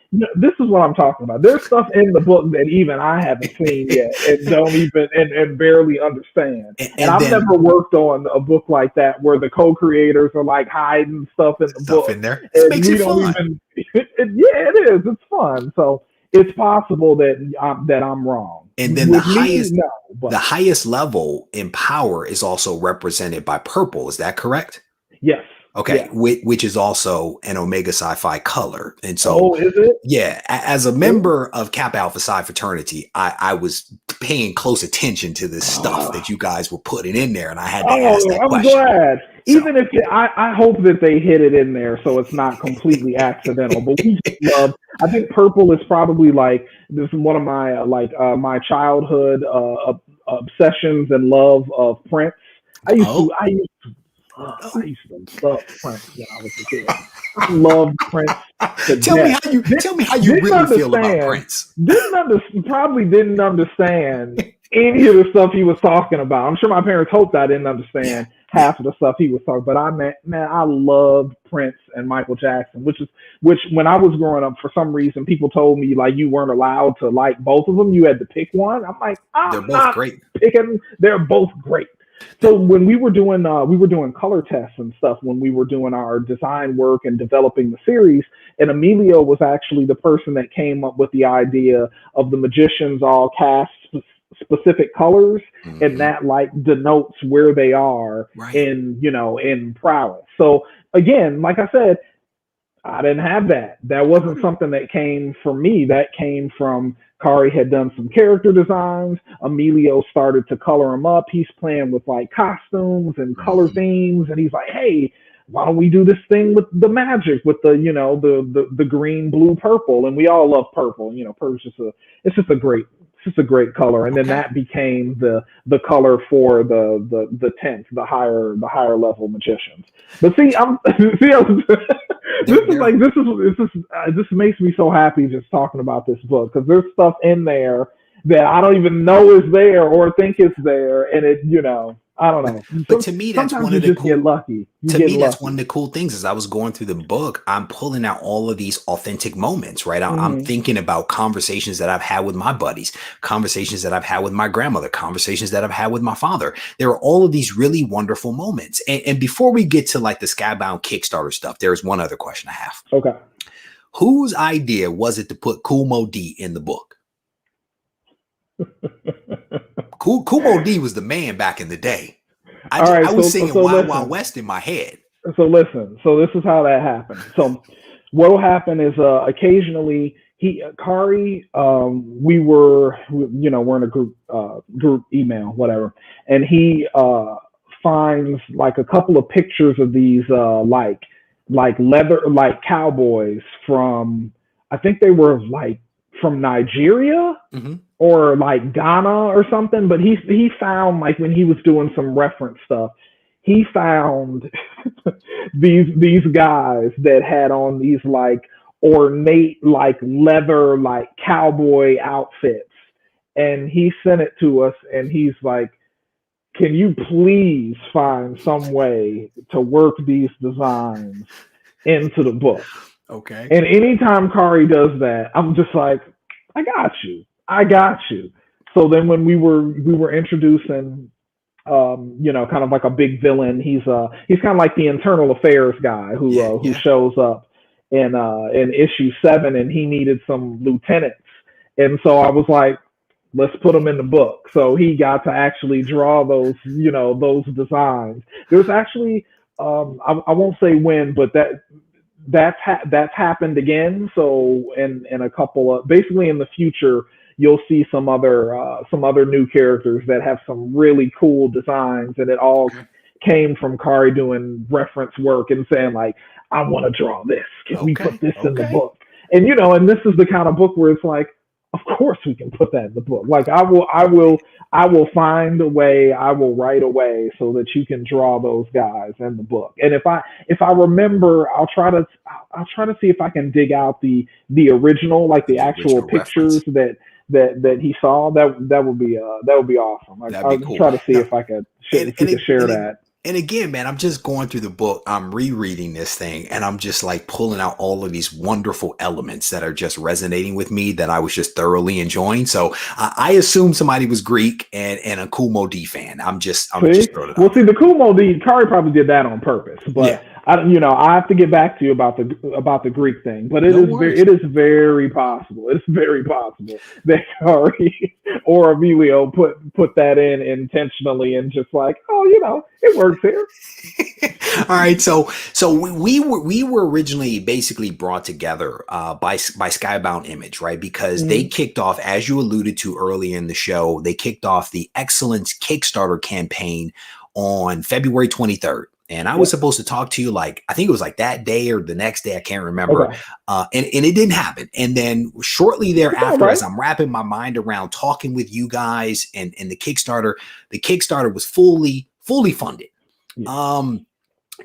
You know, this is what I'm talking about. There's stuff in the book that even I haven't seen yet and don't even and barely understand. And I've never worked on a book like that where the co-creators are like hiding stuff in the book in there. It makes it fun. It is. It's fun. So it's possible that I'm wrong. And then the highest level in power is also represented by purple. Is that correct? Yes. Okay, which is also an Omega Psi-Phi color. And so, is it? Yeah, as a member of Kappa Alpha Psi fraternity, I was paying close attention to this stuff that you guys were putting in there, and I had to ask that question. I'm glad. Even if I hope that they hit it in there so it's not completely accidental. But we just love. I think purple is probably like this is one of my my childhood obsessions and love of Prince. I used to love Prince when I was a kid. I loved Prince. Tell me how you really feel about Prince. Probably didn't understand any of the stuff he was talking about. I'm sure my parents hoped I didn't understand half of the stuff he was talking. But I loved Prince and Michael Jackson, which when I was growing up, for some reason, people told me like you weren't allowed to like both of them. You had to pick one. I'm like, they're both great. They're both great. So when we were doing color tests and stuff, when we were doing our design work and developing the series, and Emilio was actually the person that came up with the idea of the magicians all cast specific colors, and that like denotes where they are in prowess. So again, like I said, I didn't have that. That wasn't something that came from me. That came from Khary had done some character designs. Emilio started to color them up. He's playing with like costumes and color themes, and he's like, "Hey, why don't we do this thing with the magic with the the green, blue, purple?" And we all love purple. You know, purple's just a great color. And then that became the color for the 10th, the higher level magicians. But see, this makes me so happy just talking about this book, because there's stuff in there that I don't even know is there or think is there, and it, I don't know. But to me, that's one of the get lucky. That's one of the cool things. As I was going through the book, I'm pulling out all of these authentic moments, right? I'm thinking about conversations that I've had with my buddies, conversations that I've had with my grandmother, conversations that I've had with my father. There are all of these really wonderful moments. And before we get to like the Skybound Kickstarter stuff, there's one other question I have. Okay. Whose idea was it to put Kumo D in the book? Kumo D was the man back in the day. I was singing Wild Wild West in my head. So listen, so this is how that happened. So what will happen is occasionally Khary, we're in a group email, whatever, and he finds like a couple of pictures of these like leather, like cowboys from, I think they were like from Nigeria or like Ghana or something. But he found, like, when he was doing some reference stuff, he found these guys that had on these like ornate like leather like cowboy outfits, and he sent it to us, and he's like, can you please find some way to work these designs into the book? Okay. And anytime Khary does that, I'm just like, I got you. So then when we were introducing, kind of like a big villain, he's kind of like the internal affairs guy who shows up in issue 7, and he needed some lieutenants, and so I was like, let's put them in the book. So he got to actually draw those designs. There's actually, I won't say when, but that's happened again. So in a couple of, basically in the future, you'll see some other new characters that have some really cool designs, and it all came from Khary doing reference work and saying like, I want to draw this. Can we put this in the book? And and this is the kind of book where it's like, of course we can put that in the book. Like I will find a way, I will write a way so that you can draw those guys in the book. And if I remember, I'll try to see if I can dig out the original, like the actual pictures that he saw. That would be awesome. I'll cool. Try to see if I could share that. And again, man, I'm just going through the book. I'm rereading this thing, and I'm just like pulling out all of these wonderful elements that are just resonating with me that I was just thoroughly enjoying. So I assume somebody was Greek and a Kool Moe Dee fan. I'm just throwing it out. Well, see, the Kool Moe Dee, Khary probably did that on purpose, but I have to get back to you about the Greek thing. But it is very possible. It's very possible that Khary or Emilio put that in intentionally and just like, it works here. All right, so we were originally basically brought together by Skybound Image, right? Because they kicked off, as you alluded to earlier in the show, they kicked off the Excellence Kickstarter campaign on February 23rd. And I was supposed to talk to you like, I think it was like that day or the next day, I can't remember. Okay. And it didn't happen. And then shortly thereafter, as I'm wrapping my mind around talking with you guys and the Kickstarter was fully funded. Yeah.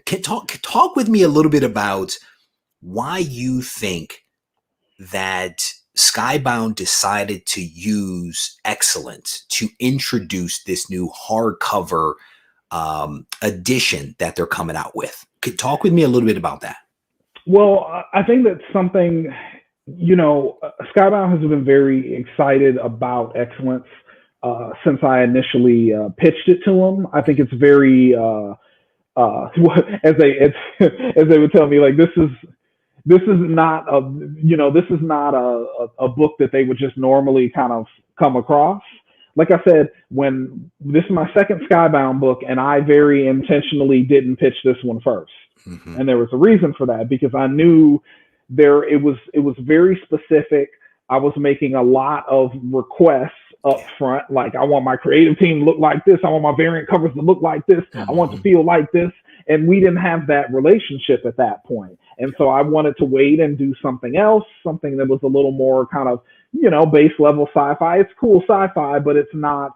Talk with me a little bit about why you think that Skybound decided to use Excellence to introduce this new hardcover edition that they're coming out with. Could talk with me a little bit about that. Well, I think that's something, Skybound has been very excited about Excellence since I initially pitched it to them. I think it's very, as they would tell me, like, this is not a book that they would just normally kind of come across. Like I said, when this is my second Skybound book, and I very intentionally didn't pitch this one first. Mm-hmm. And there was a reason for that, because I knew it was very specific. I was making a lot of requests up front. Like, I want my creative team to look like this. I want my variant covers to look like this. Mm-hmm. I want to feel like this. And we didn't have that relationship at that point. And so I wanted to wait and do something else, something that was a little more kind of, base level sci-fi. It's cool sci-fi, but it's not.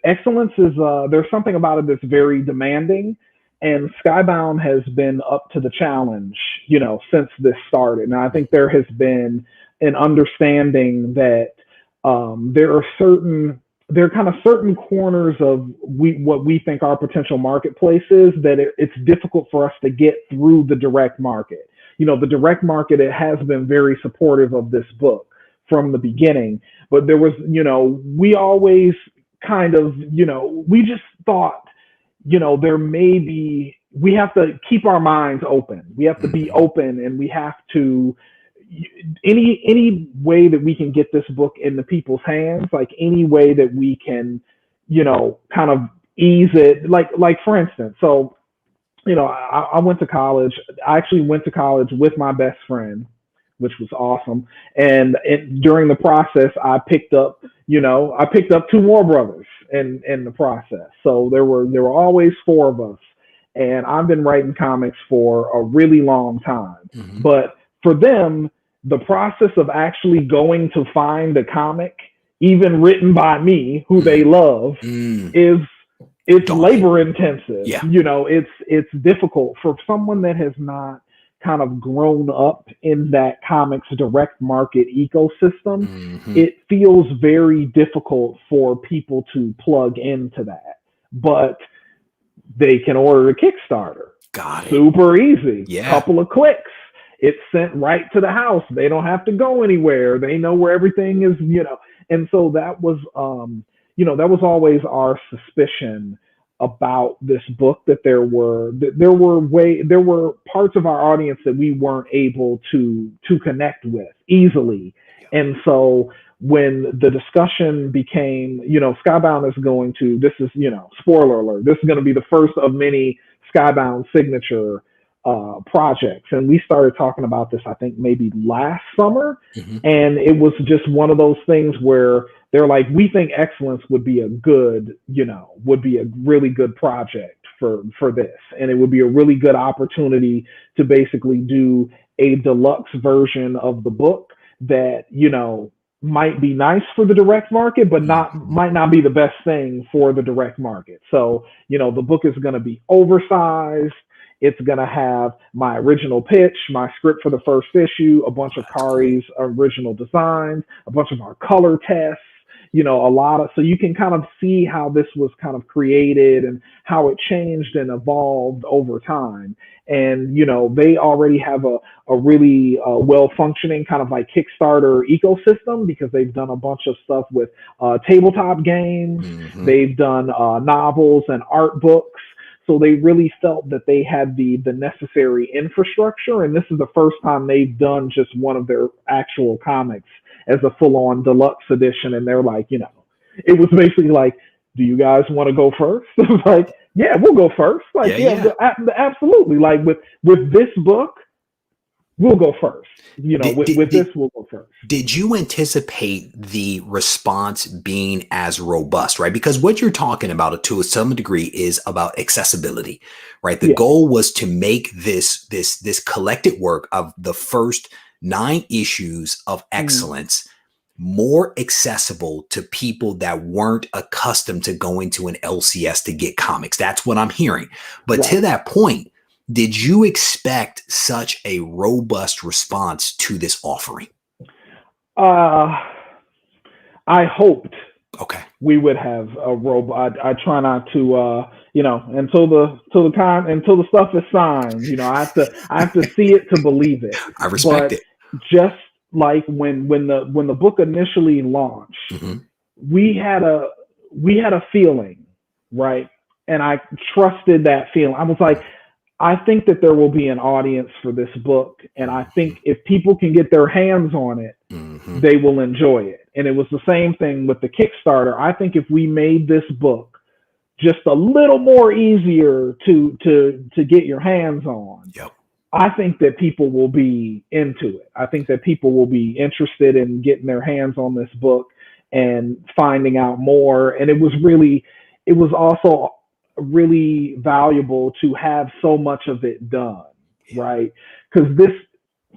Excellence is, there's something about it that's very demanding. And Skybound has been up to the challenge, since this started. And I think there has been an understanding that there are certain corners of what we think our potential marketplace is, that it's difficult for us to get through the direct market. The direct market, it has been very supportive of this book from the beginning, but there was, we always kind of, we just thought, there may be, we have to keep our minds open. We have to be open, and we have to, any way that we can get this book into people's hands, like any way that we can, kind of ease it. Like for instance, so, I went to college. I actually went to college with my best friend, which was awesome. And during the process, I picked up 2 more brothers in the process. So there were always 4 of us. and I've been writing comics for a really long time. Mm-hmm. But for them, the process of actually going to find a comic, even written by me, who they love, it's Daunting. labor intensive. Yeah. You know, it's difficult for someone that has not kind of grown up in that comics direct market ecosystem. Mm-hmm. It feels very difficult for people to plug into that. But they can order a Kickstarter. Got it. Super easy. Yeah. Couple of clicks. It's sent right to the house. They don't have to go anywhere. They know where everything is, you know. And so that was, you know, that was always our suspicion about this book, that there were parts of our audience that we weren't able to connect with easily. And so when the discussion became, you know, Skybound is going to, this is, you know, spoiler alert, this is going to be the first of many Skybound signature projects. And we started talking about this, I think maybe last summer. Mm-hmm. And it was just one of those things where they're like, we think Excellence would be a good, you know, would be a really good project for this. And it would be a really good opportunity to basically do a deluxe version of the book that, you know, might be nice for the direct market, but might not be the best thing for the direct market. So, you know, the book is going to be oversized. It's going to have my original pitch, my script for the first issue, a bunch of Khary's original designs, a bunch of our color tests, you know, so you can kind of see how this was kind of created and how it changed and evolved over time. And, you know, they already have a really well-functioning kind of like Kickstarter ecosystem, because they've done a bunch of stuff with tabletop games. Mm-hmm. They've done novels and art books. So they really felt that they had the necessary infrastructure. And this is the first time they've done just one of their actual comics as a full-on deluxe edition. And they're like, you know, it was basically like, do you guys want to go first? It was like, yeah, we'll go first. Like, yeah. Absolutely. Like with this book, we'll go first. You know, with this, we'll go first. Did you anticipate the response being as robust, right? Because what you're talking about to some degree is about accessibility, right? The goal was to make this collected work of the first 9 issues of Excellence more accessible to people that weren't accustomed to going to an LCS to get comics. That's what I'm hearing. But to that point, did you expect such a robust response to this offering? I hoped we would have a robot. I try not to, you know, until the stuff is signed. You know, I have to see it to believe it. I respect it. Just like when the book initially launched, we had a feeling, right? And I trusted that feeling. I was like, I think that there will be an audience for this book. And I think if people can get their hands on it, they will enjoy it. And it was the same thing with the Kickstarter. I think if we made this book just a little more easier to get your hands on, I think that people will be into it. I think that people will be interested in getting their hands on this book and finding out more. And it was also really valuable to have so much of it done, right? Because this,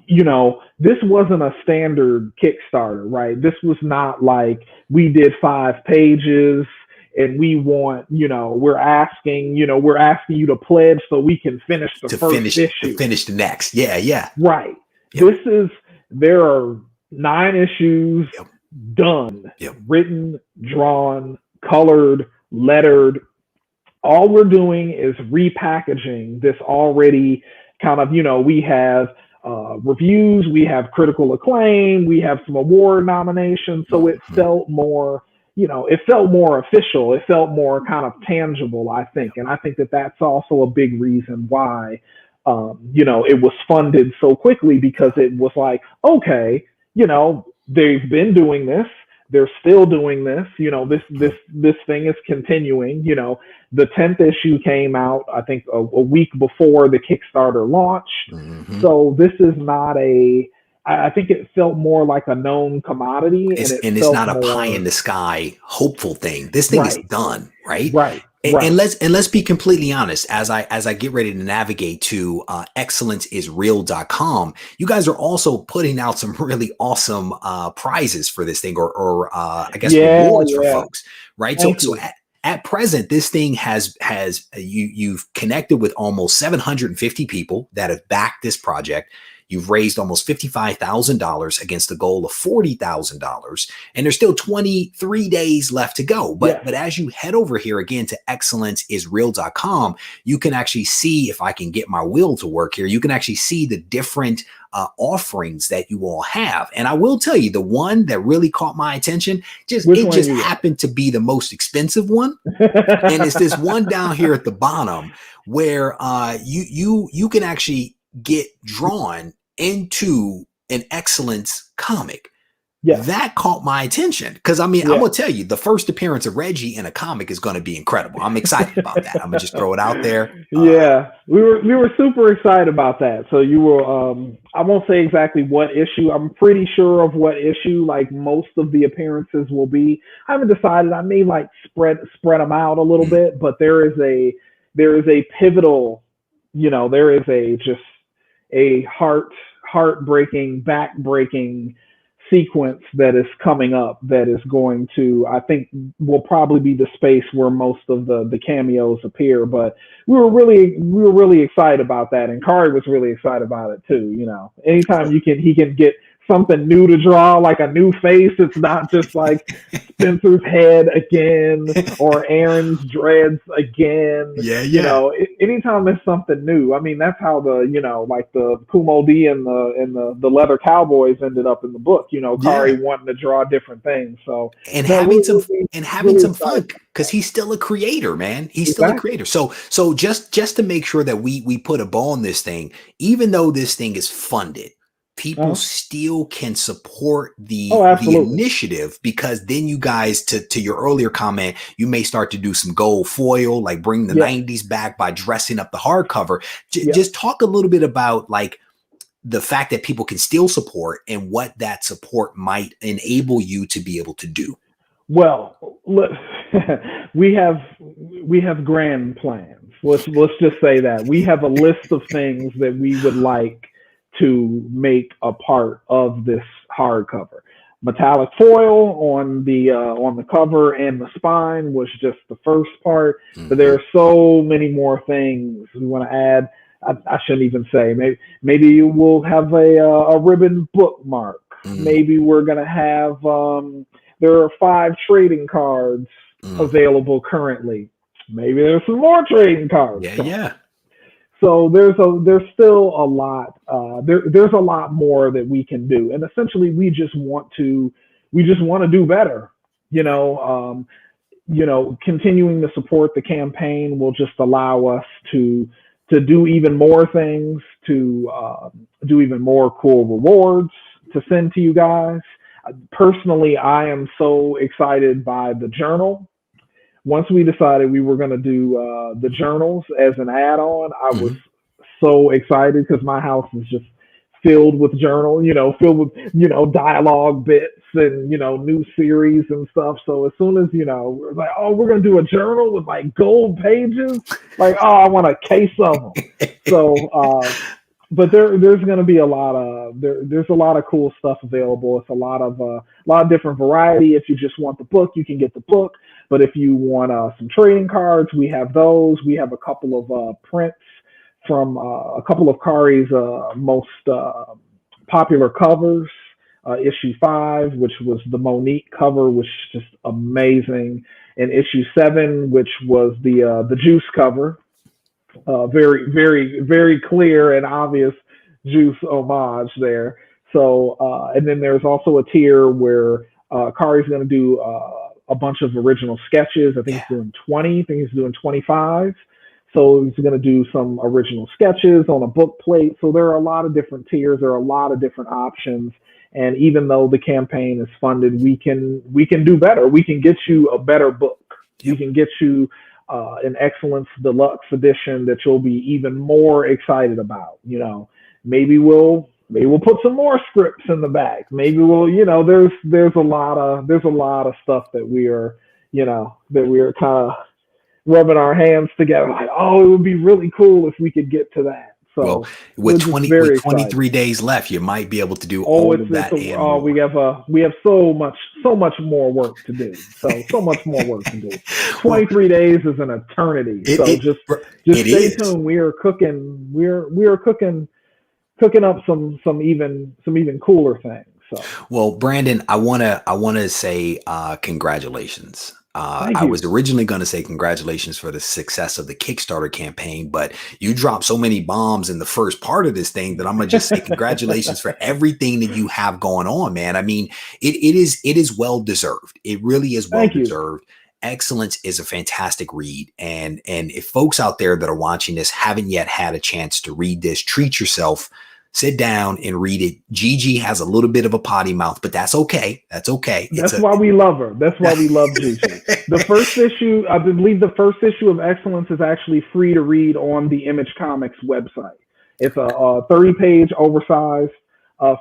you know, this wasn't a standard Kickstarter, right? This was not like we did 5 pages and we want, you know, we're asking you to pledge so we can finish the first issue. To finish the next. Yeah. Right. There are 9 issues done, written, drawn, colored, lettered. All we're doing is repackaging this already kind of, you know, we have reviews, we have critical acclaim, we have some award nominations. So it felt more, you know, it felt more official. It felt more kind of tangible, I think. And I think that that's also a big reason why, you know, it was funded so quickly, because it was like, okay, you know, they've been doing this. They're still doing this, you know, this thing is continuing. You know, the 10th issue came out, I think a week before the Kickstarter launch. So this is not a I think it felt more like a known commodity, and it It's felt not a pie more in the sky hopeful thing. This thing is right, done, right? right, And right. let's be completely honest. As I get ready to navigate to excellenceisreal.com, you guys are also putting out some really awesome prizes for this thing, or I guess Yeah, rewards for yeah. folks, right? Thank So you. at present, this thing has you've connected with almost 750 people that have backed this project. You've raised almost $55,000 against a goal of $40,000, and there's still 23 days left to go. Yes. But as you head over here again to excellenceisreal.com, you can actually see, if I can get my wheel to work here, you can actually see the different offerings that you all have. And I will tell you, the one that really caught my attention, Which it one just you got? happened to be the most expensive one. And it's this one down here at the bottom where you can actually get drawn into an excellence comic. Yes. That caught my attention because I mean, I'm Yeah. gonna tell you, the first appearance of Reggie in a comic is going to be incredible. I'm excited about that. I'm gonna just throw it out there. Yeah, we were super excited about that. So you were I won't say exactly what issue. I'm pretty sure of what issue like most of the appearances will be. I haven't decided. I may like spread them out a little bit, but there is a pivotal, there is a just a heartbreaking, backbreaking sequence that is coming up that is going to, I think, will probably be the space where most of the cameos appear. But we were really excited about that, and Khary was really excited about it too. Anytime he can get something new to draw, like a new face, it's not just like Spencer's head again or Aaron's dreads again. Yeah. Anytime it's something new. I mean, that's how like the Kumo D and the leather cowboys ended up in the book. Khary wanting to draw different things. So and no, having really some fun excited. because he's still a creator, man. He's still a Exactly. creator. So just to make sure that we put a ball on this thing, even though this thing is funded, people still can support the initiative, because then you guys, to your earlier comment, you may start to do some gold foil, like bring the 90s back by dressing up the hardcover. Just talk a little bit about like the fact that people can still support and what that support might enable you to be able to do. Well, we have grand plans. Let's just say that we have a list of things that we would like to make a part of this hardcover. Metallic foil on the cover and the spine was just the first part, but there are so many more things we want to add. I shouldn't even say. Maybe you will have a ribbon bookmark. Maybe we're gonna have. There are 5 trading cards available currently. Maybe there's some more trading cards. Yeah. So there's still a lot. There's a lot more that we can do, and essentially we just want to do better. Continuing to support the campaign will just allow us to do even more things, to do even more cool rewards to send to you guys. Personally, I am so excited by the journal. Once we decided we were going to do the journals as an add-on, I was so excited because my house is just filled with journal, filled with, dialogue bits and, new series and stuff. So as soon as, we're like, oh, we're going to do a journal with like gold pages, like, oh, I want a case of them. So, but there's going to be a lot of, there's a lot of cool stuff available. It's a lot of different variety. If you just want the book, you can get the book. But if you want some trading cards, we have those. We have a couple of prints from a couple of Khary's most popular covers. Issue 5, which was the Monique cover, which is just amazing, and issue 7, which was the Juice cover. Very, very, very clear and obvious Juice homage there. So, and then there's also a tier where Khary's going to do a bunch of original sketches. I think he's doing 20. I think he's doing 25. So he's going to do some original sketches on a book plate. So there are a lot of different tiers. There are a lot of different options. And even though the campaign is funded, we can do better. We can get you a better book. We can get you an Excellence Deluxe edition that you'll be even more excited about. Maybe we'll maybe we'll put some more scripts in the back. Maybe we'll, there's a lot of stuff that we are, that we are kind of rubbing our hands together. Like, oh, it would be really cool if we could get to that. So well, with 23 days left, you might be able to do all of that. We have so much more work to do. So much more work to do. 23 days is an eternity. Just stay tuned. We are cooking. We are cooking up some even cooler things. So, well, Brandon, I wanna say congratulations. I was originally going to say congratulations for the success of the Kickstarter campaign, but you dropped so many bombs in the first part of this thing that I'm going to just say congratulations for everything that you have going on, man. I mean, it is well deserved. It really is well deserved. Excellence is a fantastic read. And if folks out there that are watching this haven't yet had a chance to read this, treat yourself. Sit down and read it. Gigi has a little bit of a potty mouth, but that's okay. That's okay. That's why we love her. That's why we love Gigi. The first issue, I believe the first issue of Excellence is actually free to read on the Image Comics website. It's a 30-page oversized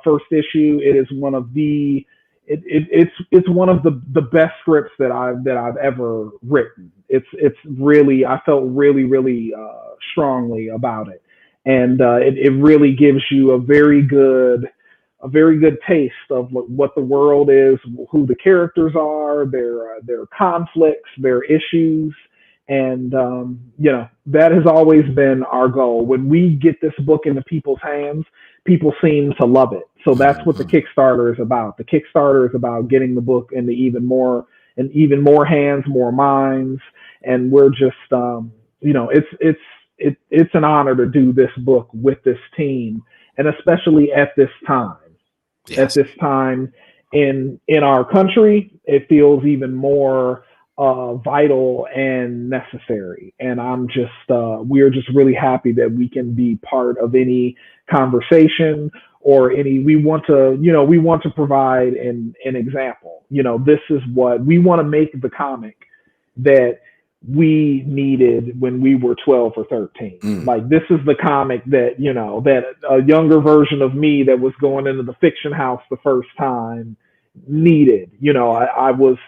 first issue. It is one of the it's one of the best scripts that I've ever written. It's really, I felt really strongly about it. And it really gives you a very good taste of what the world is, who the characters are, their conflicts, their issues, and that has always been our goal. When we get this book into people's hands, people seem to love it. So that's what the Kickstarter is about. The Kickstarter is about getting the book into even more hands, more minds, and we're just it's an honor to do this book with this team, and especially at this time. Yes. At this time in our country, it feels even more vital and necessary. And we are just really happy that we can be part of any conversation or we want to provide an example. This is what we want to make, the comic that we needed when we were 12 or 13. Like, this is the comic that, that a younger version of me that was going into the fiction house the first time needed. I was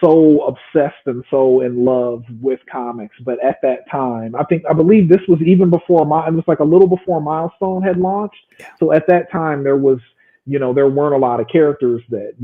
so obsessed and so in love with comics, but at that time, I believe this was even before it was like a little before Milestone had launched. Yeah. So at that time there was, there weren't a lot of characters that,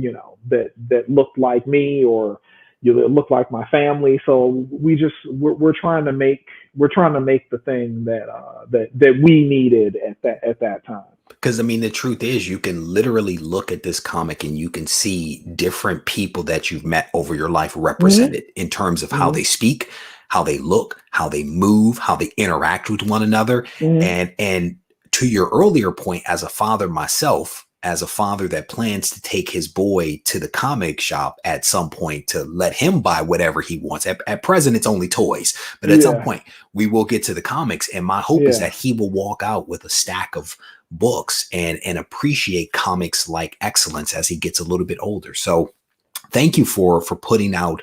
that looked like me or, it looked like my family. So we're trying to make the thing that we needed at that time. Because I mean, the truth is, you can literally look at this comic and you can see different people that you've met over your life represented in terms of how they speak, how they look, how they move, how they interact with one another. And to your earlier point, as a father myself, as a father that plans to take his boy to the comic shop at some point to let him buy whatever he wants. At present, it's only toys, but at some point we will get to the comics. And my hope is that he will walk out with a stack of books and appreciate comics like Excellence as he gets a little bit older. So thank you for putting out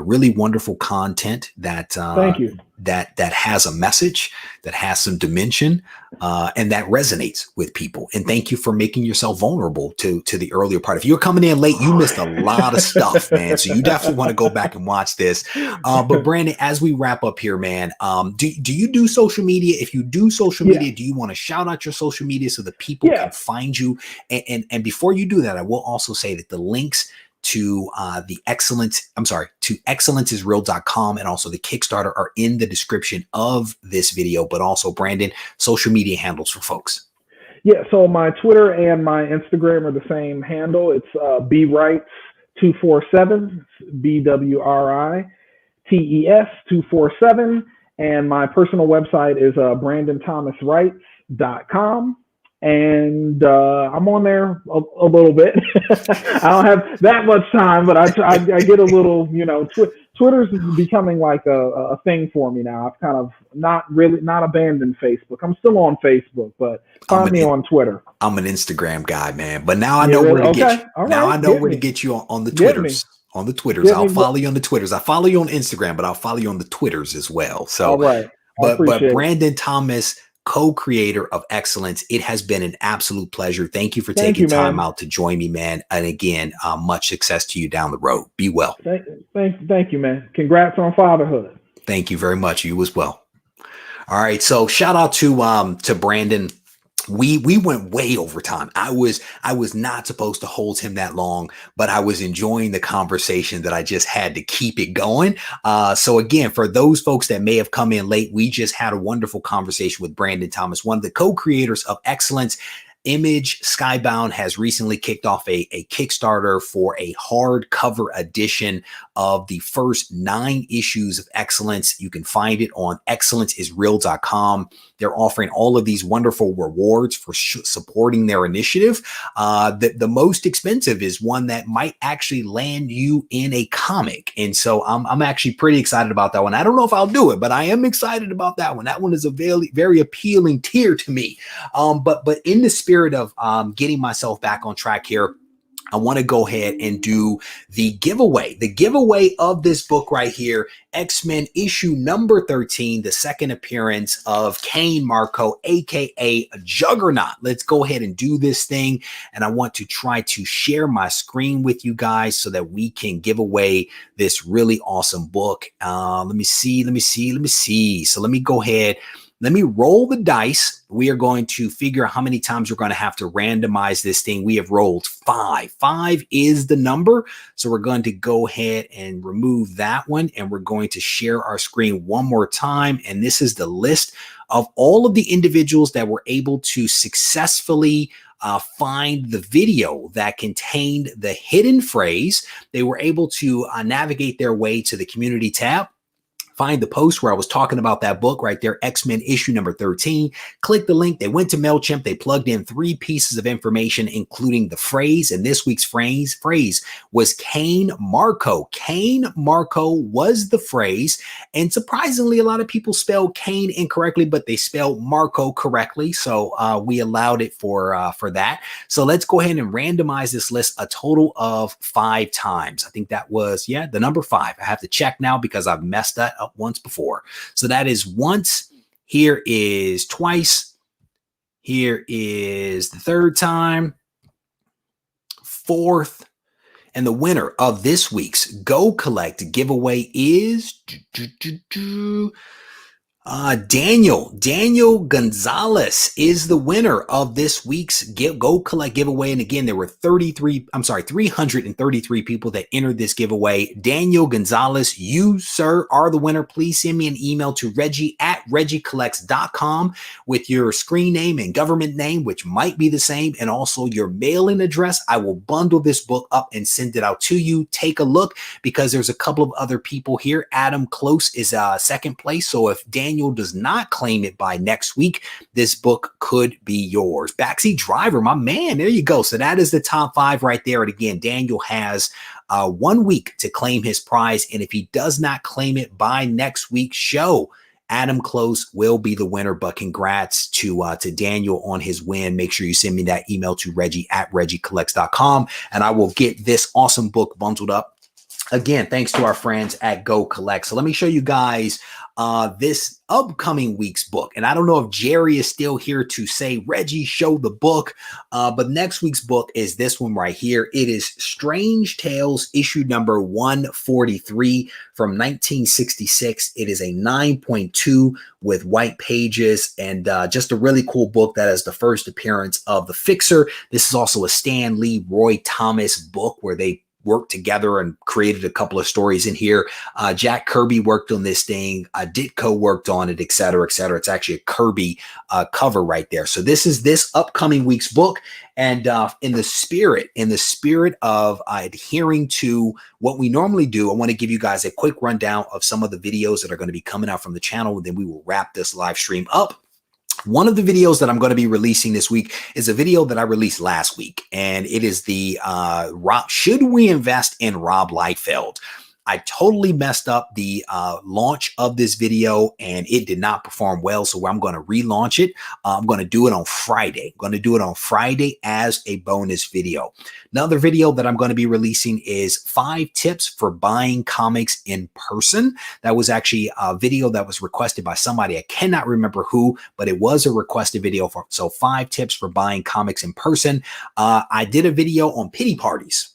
really wonderful content that thank you. that has a message, that has some dimension, and that resonates with people. And thank you for making yourself vulnerable to the earlier part. If you're coming in late, you missed a lot of stuff, man. So you definitely want to go back and watch this. But Brandon, as we wrap up here, man, do you do social media? If you do social media, do you want to shout out your social media so that people can find you? And before you do that, I will also say that the links to to excellenceisreal.com and also the Kickstarter are in the description of this video. But also, Brandon, social media handles for folks. Yeah, so my Twitter and my Instagram are the same handle. It's bwrites247, BWRITES247, and my personal website is brandonthomaswrites.com. And I'm on there a little bit. I don't have that much time, but I get a little, Twitter's becoming like a thing for me now. I've kind of not abandoned Facebook. I'm still on Facebook, but find me on Twitter. I'm an Instagram guy, man. But now I know where to get you. Right. Now I know where to get you on the Twitters. On the Twitters. I'll follow you on the Twitters. I follow you on Instagram, but I'll follow you on the Twitters as well. So, all right. But Brandon Thomas, co-creator of Excellence. It has been an absolute pleasure. Thank you for Thank taking you, time man. out to join me, man. And again, much success to you down the road. Be well. Thank you, man. Congrats on fatherhood. Thank you very much. You as well. All right. So shout out to Brandon. We went way over time. I was not supposed to hold him that long, but I was enjoying the conversation that I just had to keep it going. So again, for those folks that may have come in late, we just had a wonderful conversation with Brandon Thomas, one of the co-creators of Excellence. Image Skybound has recently kicked off a Kickstarter for a hardcover edition of the first 9 issues of Excellence. You can find it on excellenceisreal.com. They're offering all of these wonderful rewards for supporting their initiative. The most expensive is one that might actually land you in a comic. And so I'm actually pretty excited about that one. I don't know if I'll do it, but I am excited about that one. That one is a very, very appealing tier to me. But in the spirit of getting myself back on track here, I want to go ahead and do the giveaway of this book right here, X-Men issue number 13, the second appearance of Kane Marco, aka Juggernaut. Let's go ahead and do this thing. And I want to try to share my screen with you guys so that we can give away this really awesome book. Let me see. So let me go ahead. Let me roll the dice. We are going to figure out how many times we're going to have to randomize this thing. We have rolled 5. 5 is the number. So we're going to go ahead and remove that one. And we're going to share our screen one more time. And this is the list of all of the individuals that were able to successfully find the video that contained the hidden phrase. They were able to navigate their way to the community tab. Find the post where I was talking about that book right there, X-Men issue number 13. Click the link. They went to MailChimp. They plugged in 3 pieces of information, including the phrase. And this week's phrase was Kane Marco. Kane Marco was the phrase. And surprisingly, a lot of people spelled Kane incorrectly, but they spelled Marco correctly. So we allowed it for that. So let's go ahead and randomize this list a total of 5 times. I think that was, the number 5. I have to check now because I've messed that up once before. So that is once. Here is twice. Here is the 3rd time. 4th. And the winner of this week's GoCollect giveaway is Daniel Gonzalez is the winner of this week's GoCollect giveaway. And again, there were 333 people that entered this giveaway. Daniel Gonzalez, you, sir, are the winner. Please send me an email to Regie@regiecollects.com with your screen name and government name, which might be the same, and also your mailing address. I will bundle this book up and send it out to you. Take a look because there's a couple of other people here. Adam Close is 2nd place. So if Daniel does not claim it by next week, this book could be yours. Backseat driver, my man. There you go. So that is the top 5 right there. And again, Daniel has 1 week to claim his prize. And if he does not claim it by next week's show, Adam Close will be the winner. But congrats to Daniel on his win. Make sure you send me that email to Regie@regiecollects.com, and I will get this awesome book bundled up. Again, thanks to our friends at GoCollect. So let me show you guys this upcoming week's book. And I don't know if Jerry is still here to say, Reggie, show the book. But next week's book is this one right here. It is Strange Tales, issue number 143 from 1966. It is a 9.2 with white pages and just a really cool book. That is the first appearance of the Fixer. This is also a Stan Lee, Roy Thomas book where they worked together and created a couple of stories in here. Jack Kirby worked on this thing. Ditko worked on it, et cetera, et cetera. It's actually a Kirby cover right there. So this is this upcoming week's book. And in the spirit of adhering to what we normally do, I want to give you guys a quick rundown of some of the videos that are going to be coming out from the channel. And then we will wrap this live stream up. One of the videos that I'm going to be releasing this week is a video that I released last week, and it is the Should We Invest in Rob Liefeld? I totally messed up the launch of this video and it did not perform well. So I'm going to relaunch it. I'm going to do it on Friday. I'm going to do it on Friday as a bonus video. Another video that I'm going to be releasing is 5 tips for buying comics in person. That was actually a video that was requested by somebody. I cannot remember who, but it was a requested video for, so 5 tips for buying comics in person. I did a video on pity parties.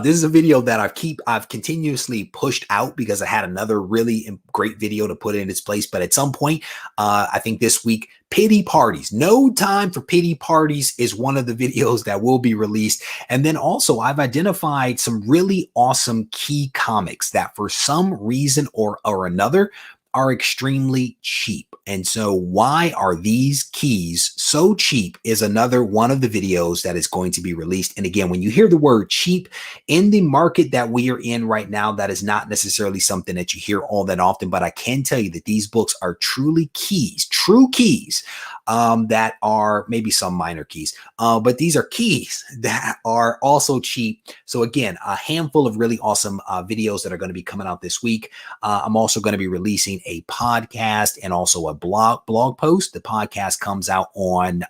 This is a video that I've continuously pushed out because I had another really great video to put in its place. But at some point, I think this week, pity parties, no time for pity parties is one of the videos that will be released. And then also I've identified some really awesome key comics that for some reason or another are extremely cheap. And so why are these keys so cheap is another one of the videos that is going to be released. And again, when you hear the word cheap in the market that we are in right now, that is not necessarily something that you hear all that often, but I can tell you that these books are truly keys, true keys, that are maybe some minor keys, but these are keys that are also cheap. So again, a handful of really awesome videos that are going to be coming out this week. I'm also going to be releasing a podcast and also a blog post. The podcast comes out on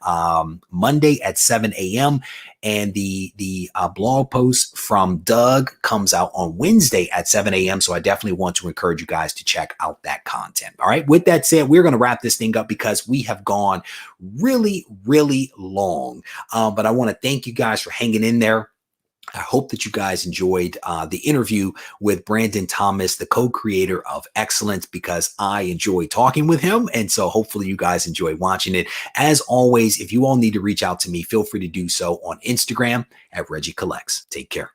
Monday at 7 a.m. and the blog post from Doug comes out on Wednesday at 7 a.m. So I definitely want to encourage you guys to check out that content. All right. With that said, we're going to wrap this thing up because we have gone really, really long. But I want to thank you guys for hanging in there. I hope that you guys enjoyed the interview with Brandon Thomas, the co-creator of Excellence, because I enjoy talking with him. And so hopefully you guys enjoy watching it. As always, if you all need to reach out to me, feel free to do so on Instagram at Regie Collects. Take care.